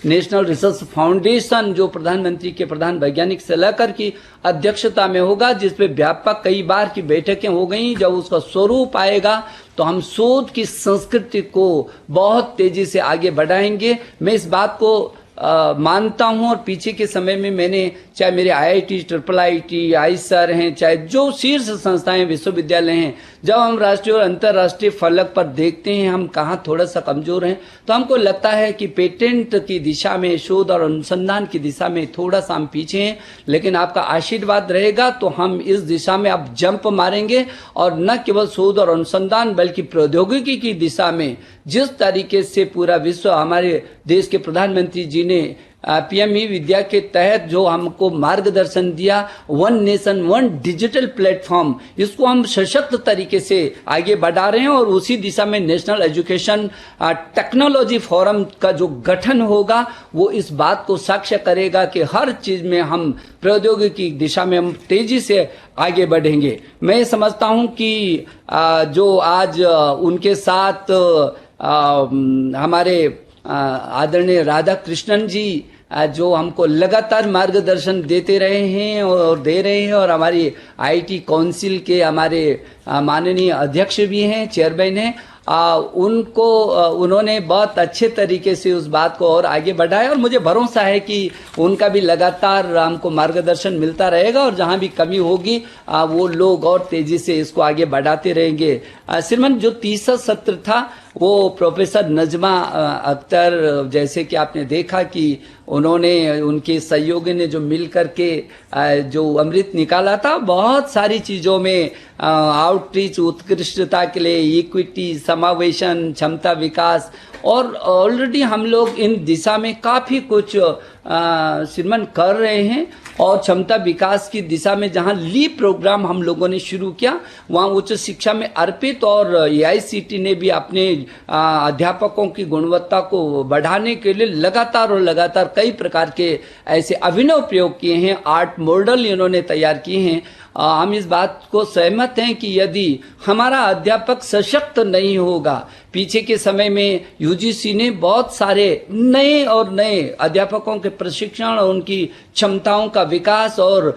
नेशनल रिसर्च फाउंडेशन जो प्रधानमंत्री के प्रधान वैज्ञानिक सलाहकार की अध्यक्षता में होगा, जिसपे व्यापक कई बार की बैठकें हो गई, जब उसका स्वरूप आएगा तो हम शोध की संस्कृति को बहुत तेजी से आगे बढ़ाएंगे। मैं इस बात को मानता हूं, और पीछे के समय में मैंने, चाहे मेरे आईआईटी, IIIT, आईसर हैं, चाहे जो शीर्ष संस्थाएं विश्वविद्यालय हैं, जब हम राष्ट्रीय और अंतर्राष्ट्रीय फलक पर देखते हैं हम कहाँ थोड़ा सा कमजोर हैं, तो हमको लगता है कि पेटेंट की दिशा में, शोध और अनुसंधान की दिशा में थोड़ा सा हम पीछे हैं। लेकिन आपका आशीर्वाद रहेगा तो हम इस दिशा में अब जंप मारेंगे, और न केवल शोध और अनुसंधान बल्कि प्रौद्योगिकी की दिशा में जिस तरीके से पूरा विश्व, हमारे देश के प्रधानमंत्री जी ने पीएमई विद्या के तहत जो हमको मार्गदर्शन दिया, 1 नेशन 1 डिजिटल प्लेटफॉर्म, इसको हम सशक्त तरीके से आगे बढ़ा रहे हैं, और उसी दिशा में नेशनल एजुकेशन टेक्नोलॉजी फोरम का जो गठन होगा वो इस बात को साक्ष्य करेगा कि हर चीज में हम प्रौद्योगिकी दिशा में हम तेजी से आगे बढ़ेंगे। मैं समझता हूं कि जो आज उनके साथ हमारे आदरणीय राधा कृष्णन जी जो हमको लगातार मार्गदर्शन देते रहे हैं और दे रहे हैं, और हमारी आईटी काउंसिल के हमारे माननीय अध्यक्ष भी हैं, चेयरमैन हैं, उन्होंने बहुत अच्छे तरीके से उस बात को और आगे बढ़ाया, और मुझे भरोसा है कि उनका भी लगातार हमको मार्गदर्शन मिलता रहेगा, और जहां भी कमी होगी वो लोग और तेजी से इसको आगे बढ़ाते रहेंगे। श्रीमान, जो तीसरा सत्र था वो प्रोफेसर नजमा अख्तर, जैसे कि आपने देखा कि उन्होंने, उनके सहयोगी ने जो मिल करके जो अमृत निकाला था, बहुत सारी चीजों में आउटरीच, उत्कृष्टता के लिए, इक्विटी, समावेशन, क्षमता विकास, और ऑलरेडी हम लोग इन दिशा में काफी कुछ श्रीमान कर रहे हैं। और क्षमता विकास की दिशा में जहां लीप प्रोग्राम हम लोगों ने शुरू किया, वहां उच्च शिक्षा में अर्पित और एआईसीटी ने भी अपने अध्यापकों की गुणवत्ता को बढ़ाने के लिए लगातार कई प्रकार के ऐसे अभिनव प्रयोग किए हैं। आर्ट मॉडल इन्होंने तैयार किए हैं। हम इस बात को सहमत हैं कि यदि हमारा अध्यापक सशक्त नहीं होगा, पीछे के समय में यूजीसी ने बहुत सारे नए अध्यापकों के प्रशिक्षण और उनकी क्षमताओं का विकास और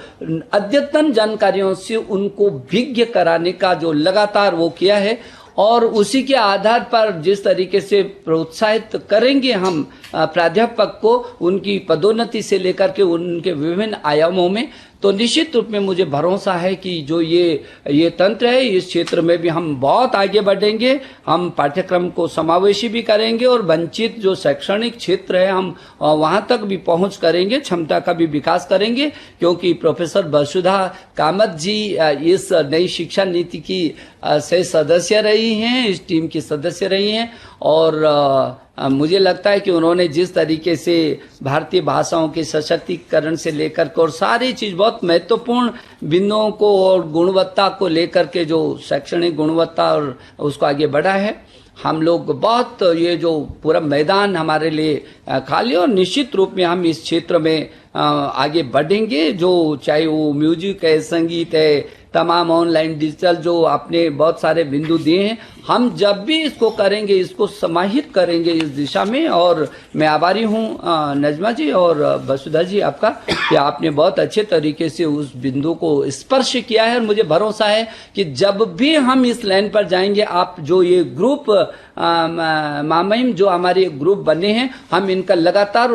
अद्यतन जानकारियों से उनको विज्ञ कराने का जो लगातार वो किया है, और उसी के आधार पर जिस तरीके से प्रोत्साहित करेंगे हम प्राध्यापक को उनकी पदोन्नति से लेकर के उनके विभिन्न आयामों में, तो निश्चित रूप में मुझे भरोसा है कि जो ये तंत्र है, इस क्षेत्र में भी हम बहुत आगे बढ़ेंगे। हम पाठ्यक्रम को समावेशी भी करेंगे और वंचित जो शैक्षणिक क्षेत्र है हम वहां तक भी पहुंच करेंगे, क्षमता का भी विकास करेंगे, क्योंकि प्रोफेसर वसुधा कामत जी इस नई शिक्षा नीति की से सदस्य रही हैं, इस टीम की सदस्य रही हैं, और मुझे लगता है कि उन्होंने जिस तरीके से भारतीय भाषाओं के सशक्तिकरण से लेकर के और सारी चीज बहुत महत्वपूर्ण बिंदुओं को और गुणवत्ता को लेकर के जो शैक्षणिक गुणवत्ता और उसको आगे बढ़ा है, हम लोग बहुत ये जो पूरा मैदान हमारे लिए खाली, और निश्चित रूप में हम इस क्षेत्र में आगे बढ़ेंगे। जो चाहे वो म्यूजिक है, संगीत है, तमाम ऑनलाइन डिजिटल जो आपने बहुत सारे बिंदु दिए हैं, हम जब भी इसको करेंगे, इसको समाहित करेंगे इस दिशा में। और मैं आभारी हूँ नजमा जी और वसुधा जी आपका कि आपने बहुत अच्छे तरीके से उस बिंदु को स्पर्श किया है, और मुझे भरोसा है कि जब भी हम इस लाइन पर जाएंगे, आप जो ये ग्रुप मामहिम जो हमारे ग्रुप बने हैं, हम इनका लगातार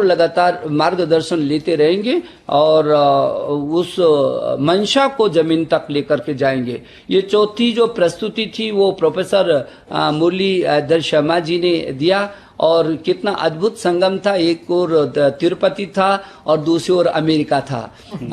मार्गदर्शन लेते रहेंगे और उस मंशा को जमीन तक लेकर के जाएंगे। ये चौथी जो प्रस्तुति थी वो प्रोफेसर मुरलीधर शर्मा जी ने दिया, और कितना अद्भुत संगम था। एक और तिरुपति था और दूसरी ओर अमेरिका था,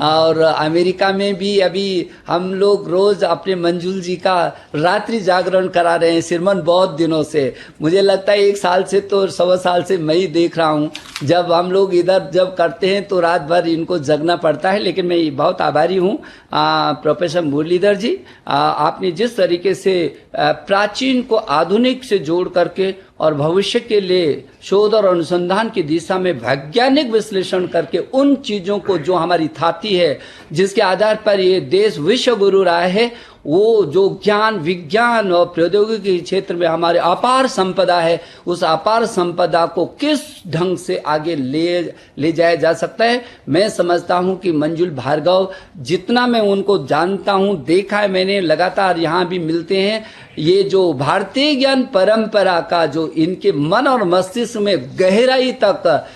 और अमेरिका में भी अभी हम लोग रोज अपने मंजुल जी का रात्रि जागरण करा रहे हैं श्रीमान, बहुत दिनों से। मुझे लगता है 1 साल से तो 1.25 साल से मैं ही देख रहा हूँ, जब हम लोग इधर जब करते हैं तो रात भर इनको जगना पड़ता है। लेकिन मैं बहुत आभारी हूँ प्रोफेसर मुरलीधर जी, आपने जिस तरीके से प्राचीन को आधुनिक से जोड़ करके और भविष्य के लिए शोध और अनुसंधान की दिशा में वैज्ञानिक विश्लेषण करके उन चीजों को जो हमारी थाती है, जिसके आधार पर ये देश विश्व गुरु रहा है, वो जो ज्ञान, विज्ञान और प्रौद्योगिकी के क्षेत्र में हमारे अपार संपदा है, उस अपार संपदा को किस ढंग से आगे ले जाया जा सकता है। मैं समझता हूं कि मंजुल भार्गव, जितना मैं उनको जानता हूं, देखा है मैंने, लगातार यहाँ भी मिलते हैं, ये जो भारतीय ज्ञान परंपरा का जो इनके मन और मस्तिष्क में गहराई तक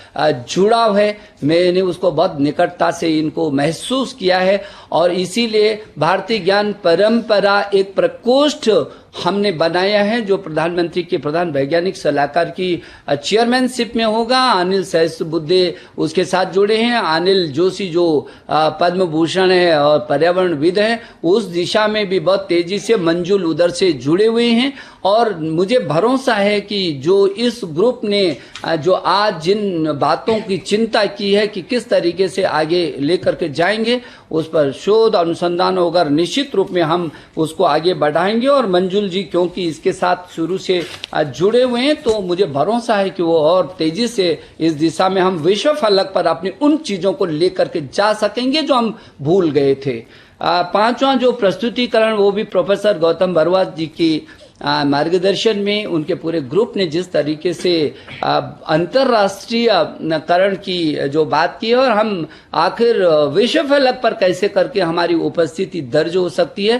जुड़ाव है, मैंने उसको बहुत निकटता से इनको महसूस किया है। और इसीलिए भारतीय ज्ञान परंपरा एक प्रकोष्ठ हमने बनाया है जो प्रधानमंत्री के प्रधान वैज्ञानिक सलाहकार की चेयरमैनशिप में होगा। अनिल सहस्त्रबुद्धे उसके साथ जुड़े हैं, अनिल जोशी जो पद्म भूषण है और पर्यावरणविद है, उस दिशा में भी बहुत तेजी से मंजुल उधर से जुड़े हुए हैं। और मुझे भरोसा है कि जो इस ग्रुप ने जो आज जिन बातों की चिंता की है कि किस तरीके से आगे लेकर के जाएंगे, उस पर शोध अनुसंधान होगा, निश्चित रूप में हम उसको आगे बढ़ाएंगे। और मंजुल जी क्योंकि इसके साथ शुरू से जुड़े हुए हैं, तो मुझे भरोसा है कि वो और तेजी से इस दिशा में हम विश्व फलक पर अपनी उन चीजों को लेकर के जा सकेंगे जो हम भूल गए थे। 5वां जो प्रस्तुतिकरण वो भी प्रोफेसर गौतम बरुआ जी की मार्गदर्शन में उनके पूरे ग्रुप ने जिस तरीके से अंतरराष्ट्रीय करण की जो बात की है, और हम आखिर विश्व फलक पर कैसे करके हमारी उपस्थिति दर्ज हो सकती है।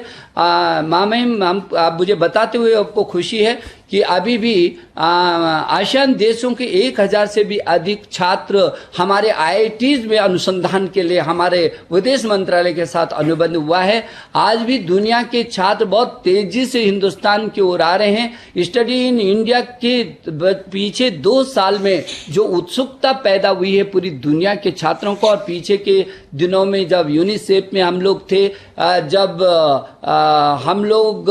मामहिम, आप मुझे बताते हुए आपको खुशी है कि अभी भी आसियान देशों के 1000 से भी अधिक छात्र हमारे IITs में अनुसंधान के लिए हमारे विदेश मंत्रालय के साथ अनुबंध हुआ है। आज भी दुनिया के छात्र बहुत तेजी से हिंदुस्तान की ओर आ रहे हैं। स्टडी इन इंडिया के पीछे 2 साल में जो उत्सुकता पैदा हुई है पूरी दुनिया के छात्रों को, और पीछे के दिनों में जब यूनिसेफ में हम लोग थे, जब हम लोग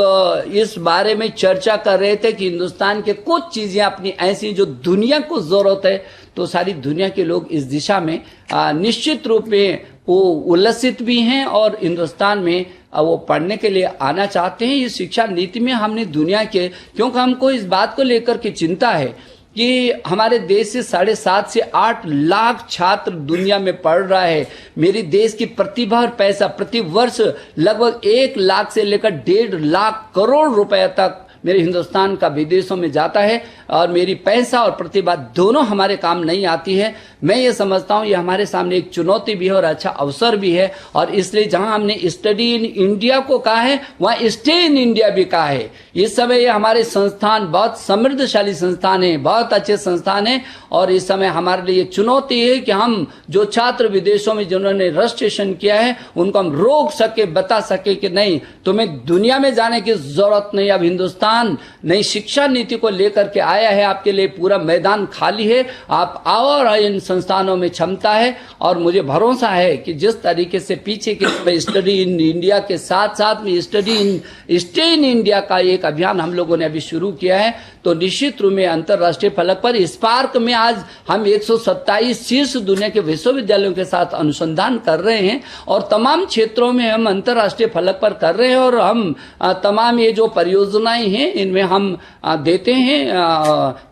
इस बारे में चर्चा कर रहे थे कि हिंदुस्तान के कुछ चीजें अपनी ऐसी जो दुनिया को जरूरत है, तो सारी दुनिया के लोग इस दिशा में निश्चित रूप में वो उल्लसित भी हैं और हिंदुस्तान में वो पढ़ने के लिए आना चाहते हैं। इस शिक्षा नीति में हमने दुनिया के, क्योंकि हमको इस बात को लेकर के चिंता है कि हमारे देश से 7.5 से 8 लाख छात्र दुनिया में पढ़ रहा है। मेरी देश की प्रतिभा और पैसा प्रति वर्ष लगभग 1 लाख से लेकर 1.5 लाख करोड़ रुपए तक मेरे हिंदुस्तान का विदेशों में जाता है, और मेरी पैसा और प्रतिभा दोनों हमारे काम नहीं आती है। मैं ये समझता हूँ ये हमारे सामने एक चुनौती भी है और अच्छा अवसर भी है, और इसलिए जहां हमने स्टडी इन इंडिया को कहा है वहां स्टे इन इंडिया भी कहा है। इस समय ये हमारे संस्थान बहुत समृद्धशाली संस्थान है, बहुत अच्छे संस्थान है, और इस समय हमारे लिए चुनौती है कि हम जो छात्र विदेशों में जिन्होंने रजिस्ट्रेशन किया है उनको हम रोक सके, बता सके कि नहीं, तुम्हें दुनिया में जाने की जरूरत नहीं। अब हिंदुस्तान नई शिक्षा नीति को लेकर के आया है, आपके लिए पूरा मैदान खाली है, आप आओ, और इन संस्थानों में क्षमता है। और मुझे भरोसा है कि जिस तरीके से पीछे के स्टडी इन इंडिया के साथ साथ में स्टे इन इंडिया का एक अभियान हम लोगों ने अभी शुरू किया है, तो निश्चित रूप में अंतर्राष्ट्रीय फलक पर स्पार्क में आज हम 127 शीर्ष दुनिया के विश्वविद्यालयों के साथ अनुसंधान कर रहे हैं, और तमाम क्षेत्रों में हम अंतर्राष्ट्रीय फलक पर कर रहे हैं। और हम तमाम ये जो परियोजनाएं हैं इनमें हम देते हैं,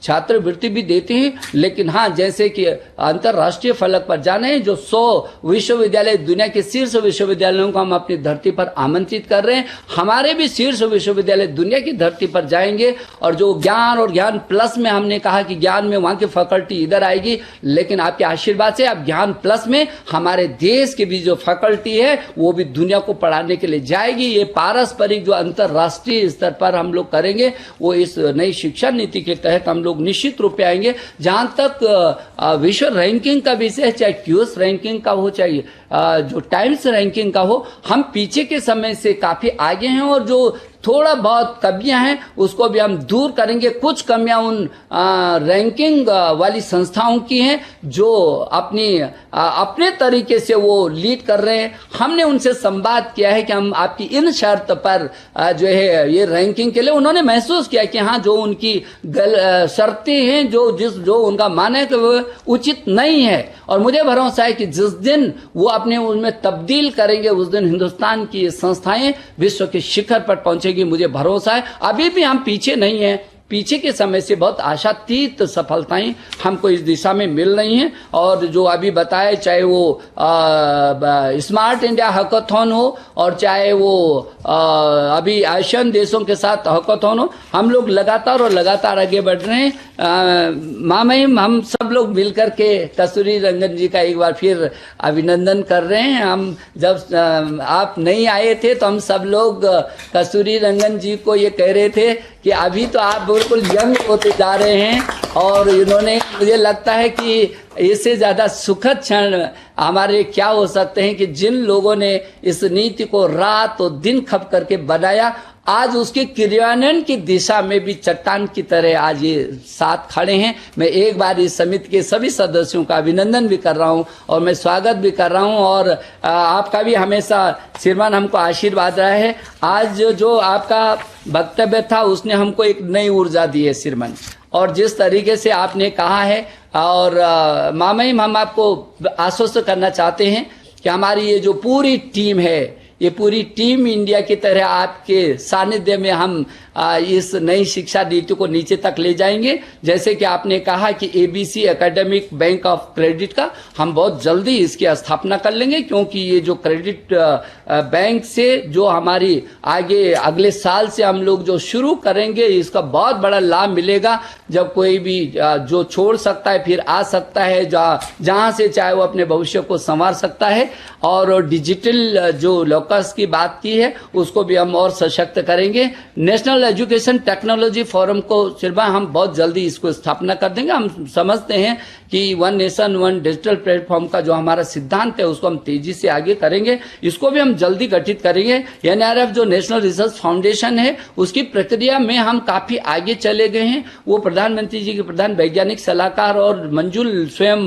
छात्रवृत्ति भी देते हैं। लेकिन हाँ, जैसे कि अंतर्राष्ट्रीय फलक पर जाने हैं, जो 100 विश्वविद्यालय दुनिया के शीर्ष विश्वविद्यालयों को हम अपनी धरती पर आमंत्रित कर रहे हैं। हमारे भी शीर्ष विश्वविद्यालय दुनिया की धरती पर जाएंगे, और जो ज्ञान और ज्ञान प्लस में हमने कहा कि ज्ञान में वहां की फैकल्टी इधर आएगी, लेकिन आपके आशीर्वाद से अब ज्ञान प्लस में हमारे देश की भी जो फैकल्टी है वो भी दुनिया को पढ़ाने के लिए जाएगी। ये पारस्परिक जो अंतर्राष्ट्रीय स्तर पर हम लोग करेंगे वो इस नई शिक्षा नीति के तहत हम लोग निश्चित रूप से आएंगे। जहां तक विश्व रैंकिंग का विषय, चाहे क्यूएस रैंकिंग का हो, चाहे जो टाइम्स रैंकिंग का हो, हम पीछे के समय से काफी आगे हैं, और जो थोड़ा बहुत कमियां हैं उसको भी हम दूर करेंगे। कुछ कमियां उन रैंकिंग वाली संस्थाओं की हैं जो अपने तरीके से वो लीड कर रहे हैं। हमने उनसे संवाद किया है कि हम आपकी इन शर्त पर जो है ये रैंकिंग के लिए, उन्होंने महसूस किया कि हाँ, जो उनकी शर्तें हैं, जो उनका माने कि वो उचित नहीं है, और मुझे भरोसा है कि जिस दिन वो अपने उनमें तब्दील करेंगे उस दिन हिंदुस्तान की संस्थाएं विश्व के शिखर पर पहुंचेगी। मुझे भरोसा है। अभी भी हम पीछे नहीं हैं, पीछे के समय से बहुत आशातीत सफलताएं हमको इस दिशा में मिल रही हैं। और जो अभी बताए, चाहे वो स्मार्ट इंडिया हैकाथॉन हो और चाहे वो अभी आसियान देशों के साथ हैकाथॉन हो, हम लोग लगातार आगे बढ़ रहे हैं। मामहिम हम सब लोग मिलकर के कस्तूरी रंगन जी का एक बार फिर अभिनंदन कर रहे हैं। हम जब आप नहीं आए थे तो हम सब लोग कस्तूरी रंगन जी को ये कह रहे थे कि अभी तो आप बिल्कुल यंग होते जा रहे हैं, और इन्होंने, मुझे लगता है कि इससे ज्यादा सुखद क्षण हमारे क्या हो सकते हैं कि जिन लोगों ने इस नीति को रात और दिन खप करके बनाया, आज उसके क्रियान्वयन की दिशा में भी चट्टान की तरह आज ये साथ खड़े हैं। मैं एक बार इस समिति के सभी सदस्यों का अभिनंदन भी कर रहा हूं और मैं स्वागत भी कर रहा हूं, और आपका भी हमेशा श्रीमान हमको आशीर्वाद रहा है। आज जो आपका वक्तव्य था उसने हमको एक नई ऊर्जा दी है श्रीमान, और जिस तरीके से आपने कहा है, और मामहिम हम आपको आश्वस्त करना चाहते हैं कि हमारी ये जो पूरी टीम है, ये पूरी टीम इंडिया की तरह आपके सानिध्य में हम इस नई शिक्षा नीति को नीचे तक ले जाएंगे। जैसे कि आपने कहा कि ABC academic bank of credit का हम बहुत जल्दी इसकी स्थापना कर लेंगे, क्योंकि ये जो क्रेडिट बैंक से जो हमारी आगे अगले साल से हम लोग जो शुरू करेंगे, इसका बहुत बड़ा लाभ मिलेगा। जब कोई भी जो छोड़ सकता है फिर आ सकता है, जहां से चाहे वो अपने भविष्य को संवार सकता है। और डिजिटल जो अवकाश की बात की है उसको भी हम और सशक्त करेंगे। नेशनल एजुकेशन टेक्नोलॉजी फोरम को श्रीमान हम बहुत जल्दी इसको स्थापना कर देंगे। हम समझते हैं कि one nation one digital platform का जो हमारा सिद्धांत है उसको हम तेजी से आगे करेंगे, इसको भी हम जल्दी गठित करेंगे। एनआरएफ जो नेशनल रिसर्च फाउंडेशन है उसकी प्रक्रिया में हम काफी आगे चले गए हैं। वो प्रधानमंत्री जी के प्रधान वैज्ञानिक सलाहकार और मंजुल स्वयं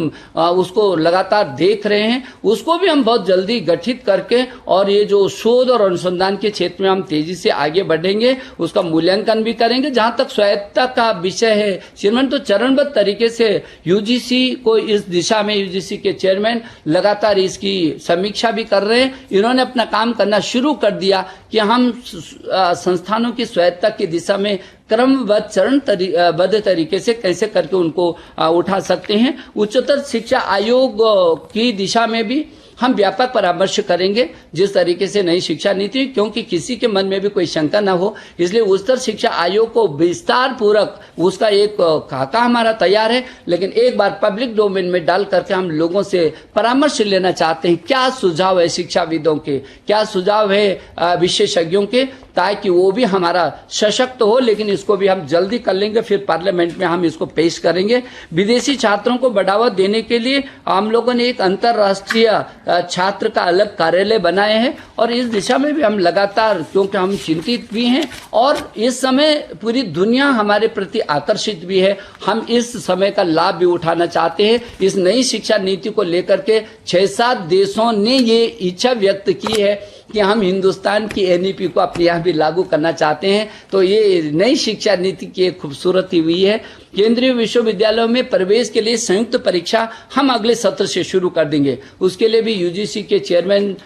उसको लगातार देख रहे हैं, उसको भी हम बहुत जल्दी गठित करके और ये जो शोध और अनुसंधान के क्षेत्र में हम तेजी से आगे बढ़ेंगे, उसका मूल्यांकन भी करेंगे। जहां तक स्वायत्तता का विषय है श्रीमान, तो चरणबद्ध तरीके से यूजीसी को इस दिशा में यूजीसी के चेयरमैन लगातार इसकी समीक्षा भी कर रहे हैं। इन्होंने अपना काम करना शुरू कर दिया कि हम संस्थानों की स्वायत्तता की दिशा में क्रमबद्ध चरणबद्ध तरीके से कैसे करके उनको उठा सकते हैं। उच्चतर शिक्षा आयोग की दिशा में भी हम व्यापक परामर्श करेंगे जिस तरीके से नई शिक्षा नीति, क्योंकि किसी के मन में भी कोई शंका न हो, इसलिए उच्चतर शिक्षा आयोग को विस्तार पूर्वक उसका एक खाका हमारा तैयार है। लेकिन एक बार पब्लिक डोमेन में डाल करके हम लोगों से परामर्श लेना चाहते हैं, क्या सुझाव है शिक्षाविदों के, क्या सुझाव है विशेषज्ञों के, ताकि वो भी हमारा सशक्त हो। लेकिन इसको भी हम जल्दी कर लेंगे, फिर पार्लियामेंट में हम इसको पेश करेंगे। विदेशी छात्रों को बढ़ावा देने के लिए हम लोगों ने एक अंतर्राष्ट्रीय छात्र का अलग कार्यालय बनाए हैं और इस दिशा में भी हम लगातार, क्योंकि हम चिंतित भी हैं और इस समय पूरी दुनिया हमारे प्रति आकर्षित भी है, हम इस समय का लाभ भी उठाना चाहते हैं। इस नई शिक्षा नीति को लेकर के 6-7 देशों ने ये इच्छा व्यक्त की है कि हम हिंदुस्तान की एनईपी को अपने यहाँ भी लागू करना चाहते हैं। तो ये नई शिक्षा नीति की एक खूबसूरती हुई है। केंद्रीय विश्वविद्यालयों में प्रवेश के लिए संयुक्त परीक्षा हम अगले सत्र से शुरू कर देंगे। उसके लिए भी यूजीसी के चेयरमैन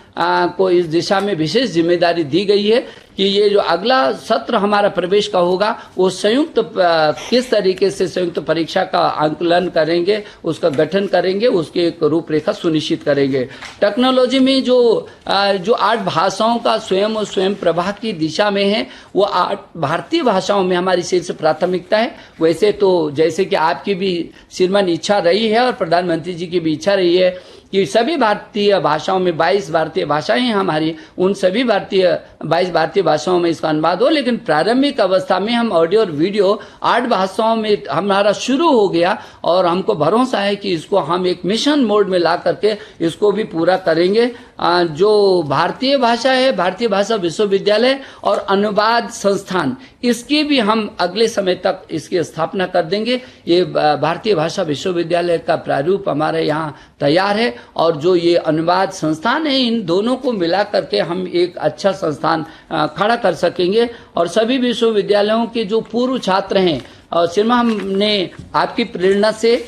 को इस दिशा में विशेष जिम्मेदारी दी गई है कि ये जो अगला सत्र हमारा प्रवेश का होगा वो संयुक्त किस तरीके से संयुक्त परीक्षा का आंकलन करेंगे, उसका गठन करेंगे, उसकी एक रूपरेखा सुनिश्चित करेंगे। टेक्नोलॉजी में जो 8 भाषाओं का स्वयं और स्वयं प्रभा की दिशा में है, वो 8 भारतीय भाषाओं में हमारी शीर्ष प्राथमिकता है। वैसे तो जैसे कि आपकी भी श्रीमान इच्छा रही है और प्रधानमंत्री जी की भी इच्छा रही है कि सभी भारतीय भाषाओं में 22 भारतीय भाषाएं हैं हमारी, उन सभी 22 भारतीय भाषाओं में इसका अनुवाद हो। लेकिन प्रारंभिक अवस्था में हम ऑडियो और वीडियो 8 भाषाओं में हमारा शुरू हो गया और हमको भरोसा है कि इसको हम एक मिशन मोड में ला करके इसको भी पूरा करेंगे। जो भारतीय भाषा है, भारतीय भाषा विश्वविद्यालय और अनुवाद संस्थान, इसकी भी हम अगले समय तक इसकी स्थापना कर देंगे। ये भारतीय भाषा विश्वविद्यालय का प्रारूप हमारे यहाँ तैयार है और जो ये अनुवाद संस्थान है, इन दोनों को मिला करके हम एक अच्छा संस्थान खड़ा कर सकेंगे। और सभी विश्वविद्यालयों के जो पूर्व छात्र हैं, और सिर्मा हमने आपकी प्रेरणा से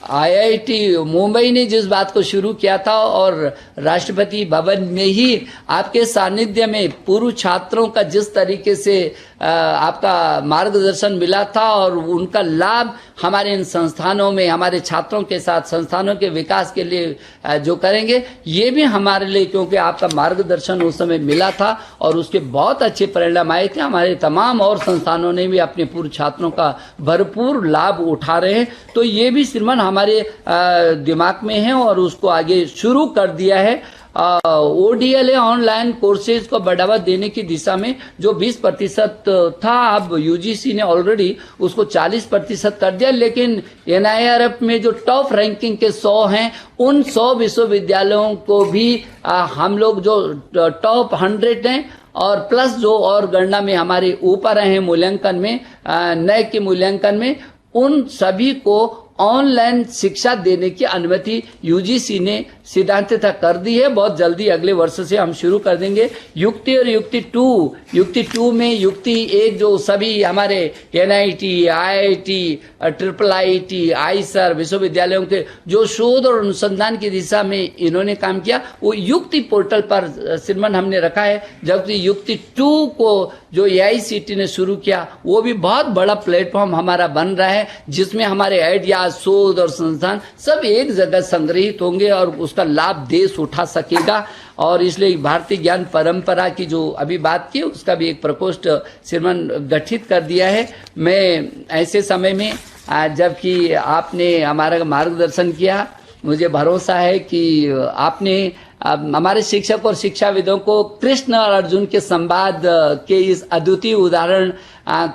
आईआईटी मुंबई ने जिस बात को शुरू किया था और राष्ट्रपति भवन में ही आपके सानिध्य में पूर्व छात्रों का जिस तरीके से आपका मार्गदर्शन मिला था और उनका लाभ हमारे इन संस्थानों में हमारे छात्रों के साथ संस्थानों के विकास के लिए जो करेंगे, ये भी हमारे लिए, क्योंकि आपका मार्गदर्शन उस समय मिला था और उसके बहुत अच्छे परिणाम आए थे। हमारे तमाम और संस्थानों ने भी अपने पूर्व छात्रों का भरपूर लाभ उठा रहे हैं। तो ये भी श्रीमान हमारे दिमाग में है और उसको आगे शुरू कर दिया है। ODLA ऑनलाइन कोर्सेज को बढ़ावा देने की दिशा में जो 20% था, अब यूजीसी ने ऑलरेडी उसको 40% कर दिया। लेकिन NIRF में जो टॉप रैंकिंग के 100 हैं, उन 100 विश्वविद्यालयों को भी हम लोग जो टॉप 100 हैं और प्लस जो और गणना में हमारे ऊपर हैं मूल्यांकन में, नए के मूल्यांकन में, उन सभी को ऑनलाइन शिक्षा देने की अनुमति यूजीसी ने सिद्धांततः कर दी है। बहुत जल्दी अगले वर्ष से हम शुरू कर देंगे। युक्ति और युक्ति 2 में युक्ति 1 जो सभी हमारे NIT, IIT, IIIT, IISER विश्वविद्यालयों के जो शोध और अनुसंधान की दिशा में इन्होंने काम किया, वो युक्ति पोर्टल पर श्रीमान हमने रखा है। जबकि युक्ति 2 को जो AICTE ने शुरू किया, वो भी बहुत बड़ा प्लेटफॉर्म हमारा बन रहा है, जिसमें हमारे आइडिया, शोध और संस्थान सब एक जगह संग्रहित होंगे और उसका लाभ देश उठा सकेगा। और इसलिए भारतीय ज्ञान परंपरा की जो अभी बात की, उसका भी एक प्रकोष्ठ श्रीमान गठित कर दिया है। मैं ऐसे समय में जबकि आपने हमारा मार्गदर्शन किया, मुझे भरोसा है कि आपने हमारे शिक्षक और शिक्षाविदों को कृष्ण और अर्जुन के संवाद के इस अद्वितीय उदाहरण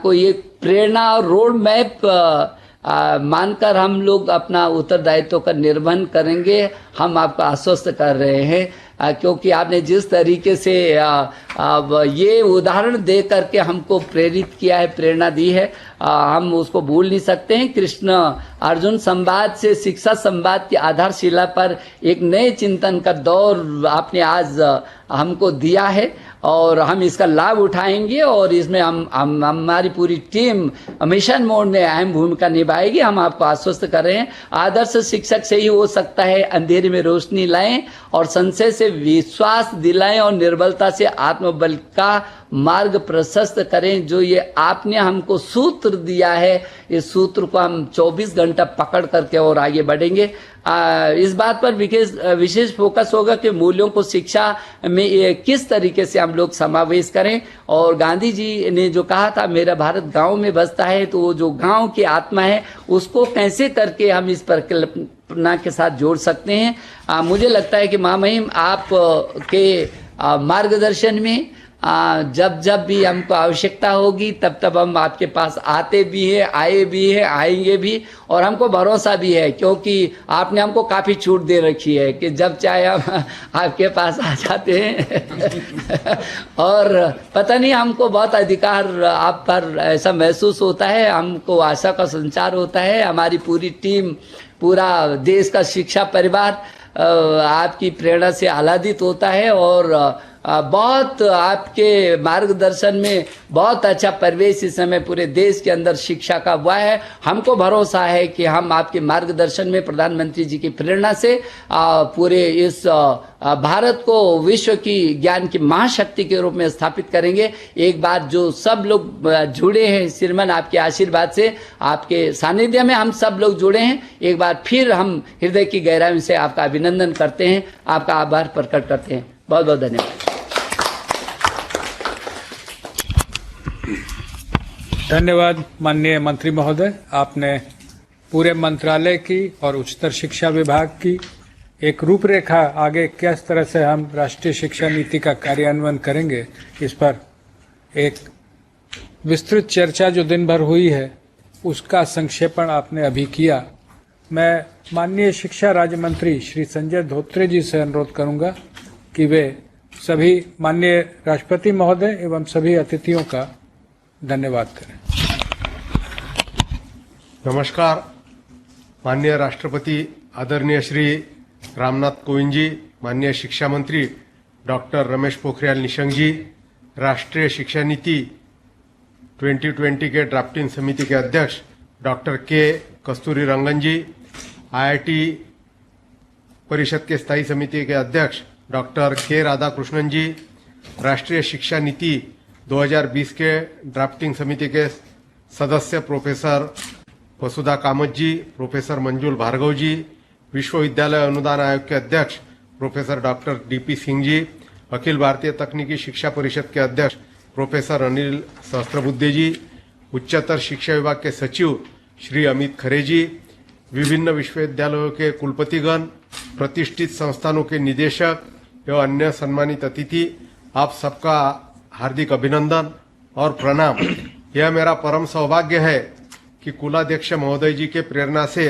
को ये प्रेरणा और रोड मैप मानकर हम लोग अपना उत्तरदायित्व का निर्वहन करेंगे। हम आपको आश्वस्त कर रहे हैं क्योंकि आपने जिस तरीके से ये उदाहरण दे करके हमको प्रेरित किया है, प्रेरणा दी है, हम उसको भूल नहीं सकते हैं। कृष्ण अर्जुन संवाद से शिक्षा संवाद की आधारशिला पर एक नए चिंतन का दौर आपने आज हमको दिया है और हम इसका लाभ उठाएंगे और इसमें हम हमारी पूरी टीम मिशन मोड में अहम भूमिका निभाएगी। हम आपको आश्वस्त कर रहे हैं। आदर्श शिक्षक से ही हो सकता है अंधेरे में रोशनी लाएं और संशय से विश्वास दिलाएं और निर्बलता से आत्मबल का मार्ग प्रशस्त करें। जो ये आपने हमको सूत्र दिया है, इस सूत्र को हम 24 घंटा पकड़ करके और आगे बढ़ेंगे। इस बात पर विशेष फोकस होगा कि मूल्यों को शिक्षा में किस तरीके से हम लोग समावेश करें। और गांधी जी ने जो कहा था मेरा भारत गांव में बसता है, तो वो जो गांव की आत्मा है उसको कैसे करके हम इस परिकल्पना के साथ जोड़ सकते हैं। मुझे लगता है कि महामहिम आप के मार्गदर्शन में जब भी हमको आवश्यकता होगी तब तब हम आपके पास आते भी हैं, आए भी हैं, आएंगे भी और हमको भरोसा भी है क्योंकि आपने हमको काफ़ी छूट दे रखी है कि जब चाहे हम आपके पास आ जाते हैं और पता नहीं हमको बहुत अधिकार आप पर ऐसा महसूस होता है, हमको आशा का संचार होता है। हमारी पूरी टीम, पूरा देश का शिक्षा परिवार आपकी प्रेरणा से आह्लादित होता है और बहुत आपके मार्गदर्शन में बहुत अच्छा परिवेश इस समय पूरे देश के अंदर शिक्षा का हुआ है। हमको भरोसा है कि हम आपके मार्गदर्शन में प्रधानमंत्री जी की प्रेरणा से पूरे इस भारत को विश्व की ज्ञान की महाशक्ति के रूप में स्थापित करेंगे। एक बार जो सब लोग जुड़े हैं श्रीमान आपके आशीर्वाद से, आपके सानिध्य में हम सब लोग जुड़े हैं, एक बार फिर हम हृदय की गहराई से आपका अभिनंदन करते हैं, आपका आभार प्रकट करते हैं। बहुत बहुत धन्यवाद। धन्यवाद माननीय मंत्री महोदय, आपने पूरे मंत्रालय की और उच्चतर शिक्षा विभाग की एक रूपरेखा आगे किस तरह से हम राष्ट्रीय शिक्षा नीति का कार्यान्वयन करेंगे इस पर एक विस्तृत चर्चा जो दिन भर हुई है उसका संक्षेपण आपने अभी किया। मैं माननीय शिक्षा राज्य मंत्री श्री संजय धोत्रे जी से अनुरोध करूंगा कि वे सभी माननीय राष्ट्रपति महोदय एवं सभी अतिथियों का धन्यवाद करें। नमस्कार। माननीय राष्ट्रपति आदरणीय श्री रामनाथ कोविंद जी, माननीय शिक्षा मंत्री डॉक्टर रमेश पोखरियाल निशंक जी, राष्ट्रीय शिक्षा नीति 2020 के ड्राफ्टिंग समिति के अध्यक्ष डॉक्टर के कस्तूरी रंगन जी, IIT परिषद के स्थायी समिति के अध्यक्ष डॉक्टर के राधाकृष्णन जी, राष्ट्रीय शिक्षा नीति 2020 के ड्राफ्टिंग समिति के सदस्य प्रोफेसर वसुधा कामत जी, प्रोफेसर मंजुल भार्गव जी, विश्वविद्यालय अनुदान आयोग के अध्यक्ष professor doctor DP Singh ji, Akhil Bharatiya तकनीकी शिक्षा परिषद के अध्यक्ष प्रोफेसर अनिल सहस्त्रबुद्धे जी, उच्चतर शिक्षा विभाग के सचिव श्री अमित खरे जी, विभिन्न विश्वविद्यालयों के कुलपतिगण, प्रतिष्ठित संस्थानों के निदेशक एवं अन्य सम्मानित अतिथि, आप सबका हार्दिक अभिनंदन और प्रणाम। यह मेरा परम सौभाग्य है कि कुलाध्यक्ष महोदय जी के प्रेरणा से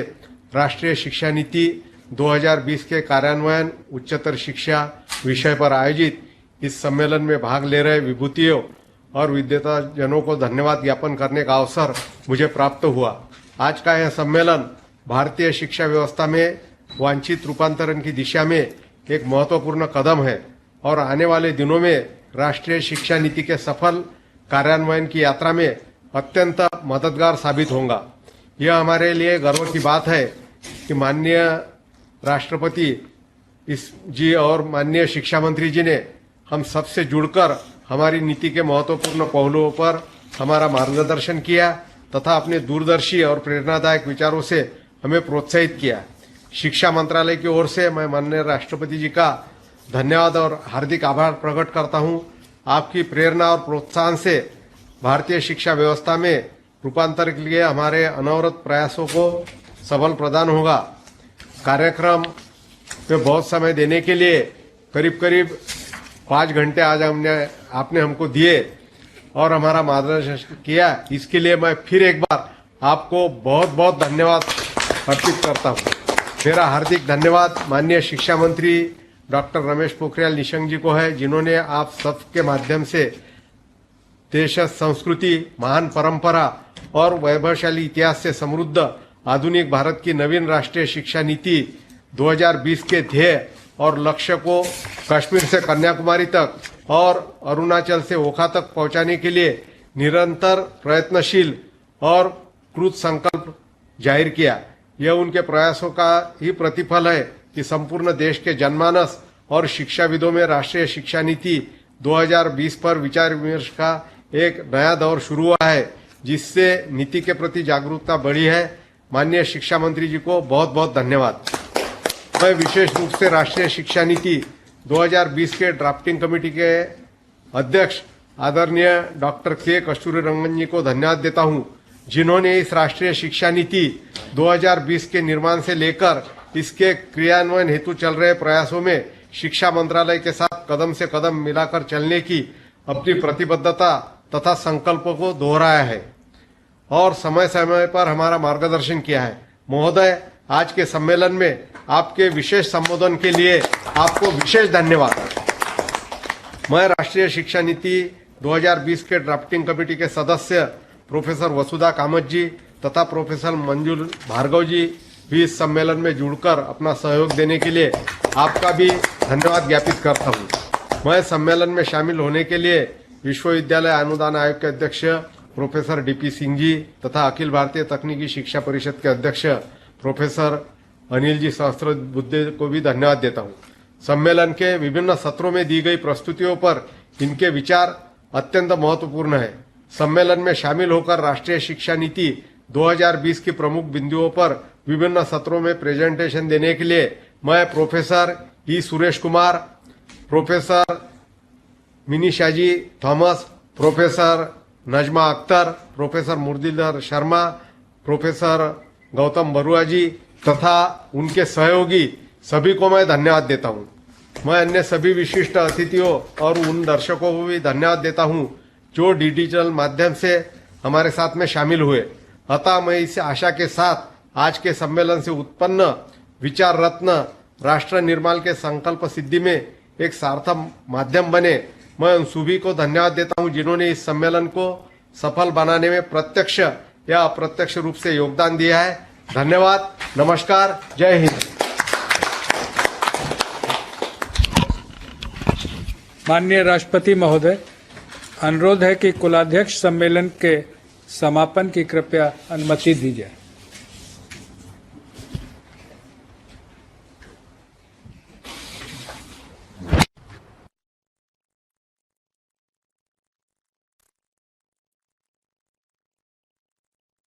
राष्ट्रीय शिक्षा नीति 2020 के कार्यान्वयन उच्चतर शिक्षा विषय पर आयोजित इस सम्मेलन में भाग ले रहे विभूतियों और विद्याता जनों को धन्यवाद ज्ञापन करने का अवसर मुझे प्राप्त हुआ। आज का यह सम्मेलन भारतीय शिक्षा व्यवस्था में वांछित रूपांतरण की दिशा में एक महत्वपूर्ण कदम है और आने वाले दिनों में राष्ट्रीय शिक्षा नीति के सफल कार्यान्वयन की यात्रा में अत्यंत मददगार साबित होगा। यह हमारे लिए गर्व की बात है कि माननीय राष्ट्रपति इस जी और माननीय शिक्षा मंत्री जी ने हम सबसे जुड़कर हमारी नीति के महत्वपूर्ण पहलुओं पर हमारा मार्गदर्शन किया तथा अपने दूरदर्शी और प्रेरणादायक विचारों से हमें प्रोत्साहित किया। शिक्षा मंत्रालय की ओर से मैं माननीय राष्ट्रपति जी का धन्यवाद और हार्दिक आभार प्रकट करता हूं। आपकी प्रेरणा और प्रोत्साहन से भारतीय शिक्षा व्यवस्था में रूपांतर के लिए हमारे अनवरत प्रयासों को सबल प्रदान होगा। कार्यक्रम में बहुत समय देने के लिए करीब करीब 5 घंटे आज आपने हमको दिए और हमारा मार्गदर्शन किया, इसके लिए मैं फिर एक बार आपको बहुत बहुत धन्यवाद अर्पित करता हूँ। मेरा हार्दिक धन्यवाद माननीय शिक्षा मंत्री डॉक्टर रमेश पोखरियाल निशंक जी को है, जिन्होंने आप सबके माध्यम से देश संस्कृति, महान परंपरा और वैभवशाली इतिहास से समृद्ध आधुनिक भारत की नवीन राष्ट्रीय शिक्षा नीति 2020 के ध्येय और लक्ष्य को कश्मीर से कन्याकुमारी तक और अरुणाचल से ओखा तक पहुंचाने के लिए निरंतर प्रयत्नशील और कृत संकल्प जाहिर किया। यह उनके प्रयासों का ही प्रतिफल है कि संपूर्ण देश के जनमानस और शिक्षाविदों में राष्ट्रीय शिक्षा नीति 2020 पर विचार विमर्श का एक नया दौर शुरू हुआ है, जिससे नीति के प्रति जागरूकता बढ़ी है। माननीय शिक्षा मंत्री जी को बहुत बहुत धन्यवाद। मैं विशेष रूप से राष्ट्रीय शिक्षा नीति 2020 के ड्राफ्टिंग कमेटी के अध्यक्ष आदरणीय डॉक्टर के कस्तूरीरंगन जी को धन्यवाद देता हूं, जिन्होंने इस राष्ट्रीय शिक्षा नीति 2020 के निर्माण से लेकर इसके क्रियान्वयन हेतु चल रहे प्रयासों में शिक्षा मंत्रालय के साथ कदम से कदम मिलाकर चलने की अपनी प्रतिबद्धता तथा संकल्पों को दोहराया है और समय समय पर हमारा मार्गदर्शन किया है। महोदय, आज के सम्मेलन में आपके विशेष संबोधन के लिए आपको विशेष धन्यवाद। मैं राष्ट्रीय शिक्षा नीति 2020 के ड्राफ्टिंग कमेटी के सदस्य प्रोफेसर वसुधा कामत जी तथा प्रोफेसर मंजुल भार्गव जी भी इस सम्मेलन में जुड़कर अपना सहयोग देने के लिए आपका भी धन्यवाद ज्ञापित करता हूं। मैं सम्मेलन में शामिल होने के लिए विश्वविद्यालय अनुदान आयोग के अध्यक्ष प्रोफेसर डीपी सिंह जी तथा अखिल भारतीय तकनीकी शिक्षा परिषद के अध्यक्ष प्रोफेसर अनिल जी सहस्त्रबुद्धे को भी धन्यवाद देता हूं। सम्मेलन के विभिन्न सत्रों में दी गई प्रस्तुतियों पर इनके विचार अत्यंत महत्वपूर्ण है। सम्मेलन में शामिल होकर राष्ट्रीय शिक्षा नीति 2020 की प्रमुख बिंदुओं पर विभिन्न सत्रों में प्रेजेंटेशन देने के लिए मैं professor E Suresh Kumar, professor Minisha G Thomas, professor Najma Akhtar, professor Muralidhar Sharma, professor Gautam Baruah ji तथा उनके सहयोगी सभी को मैं धन्यवाद देता हूं। मैं अन्य सभी विशिष्ट अतिथियों और उन दर्शकों को भी धन्यवाद देता हूं जो डिजिटल माध्यम से हमारे साथ में शामिल हुए। अतः मैं इस आशा के साथ आज के सम्मेलन से उत्पन्न विचार रत्न राष्ट्र निर्माण के संकल्प सिद्धि में एक सार्थक माध्यम बने। मैं उन सभी को धन्यवाद देता हूं जिन्होंने इस सम्मेलन को सफल बनाने में प्रत्यक्ष या अप्रत्यक्ष रूप से योगदान दिया है। धन्यवाद, नमस्कार, जय हिंद। माननीय राष्ट्रपति महोदय, अनुरोध है कि कुलाध्यक्ष सम्मेलन के समापन की कृपया अनुमति दी जाए।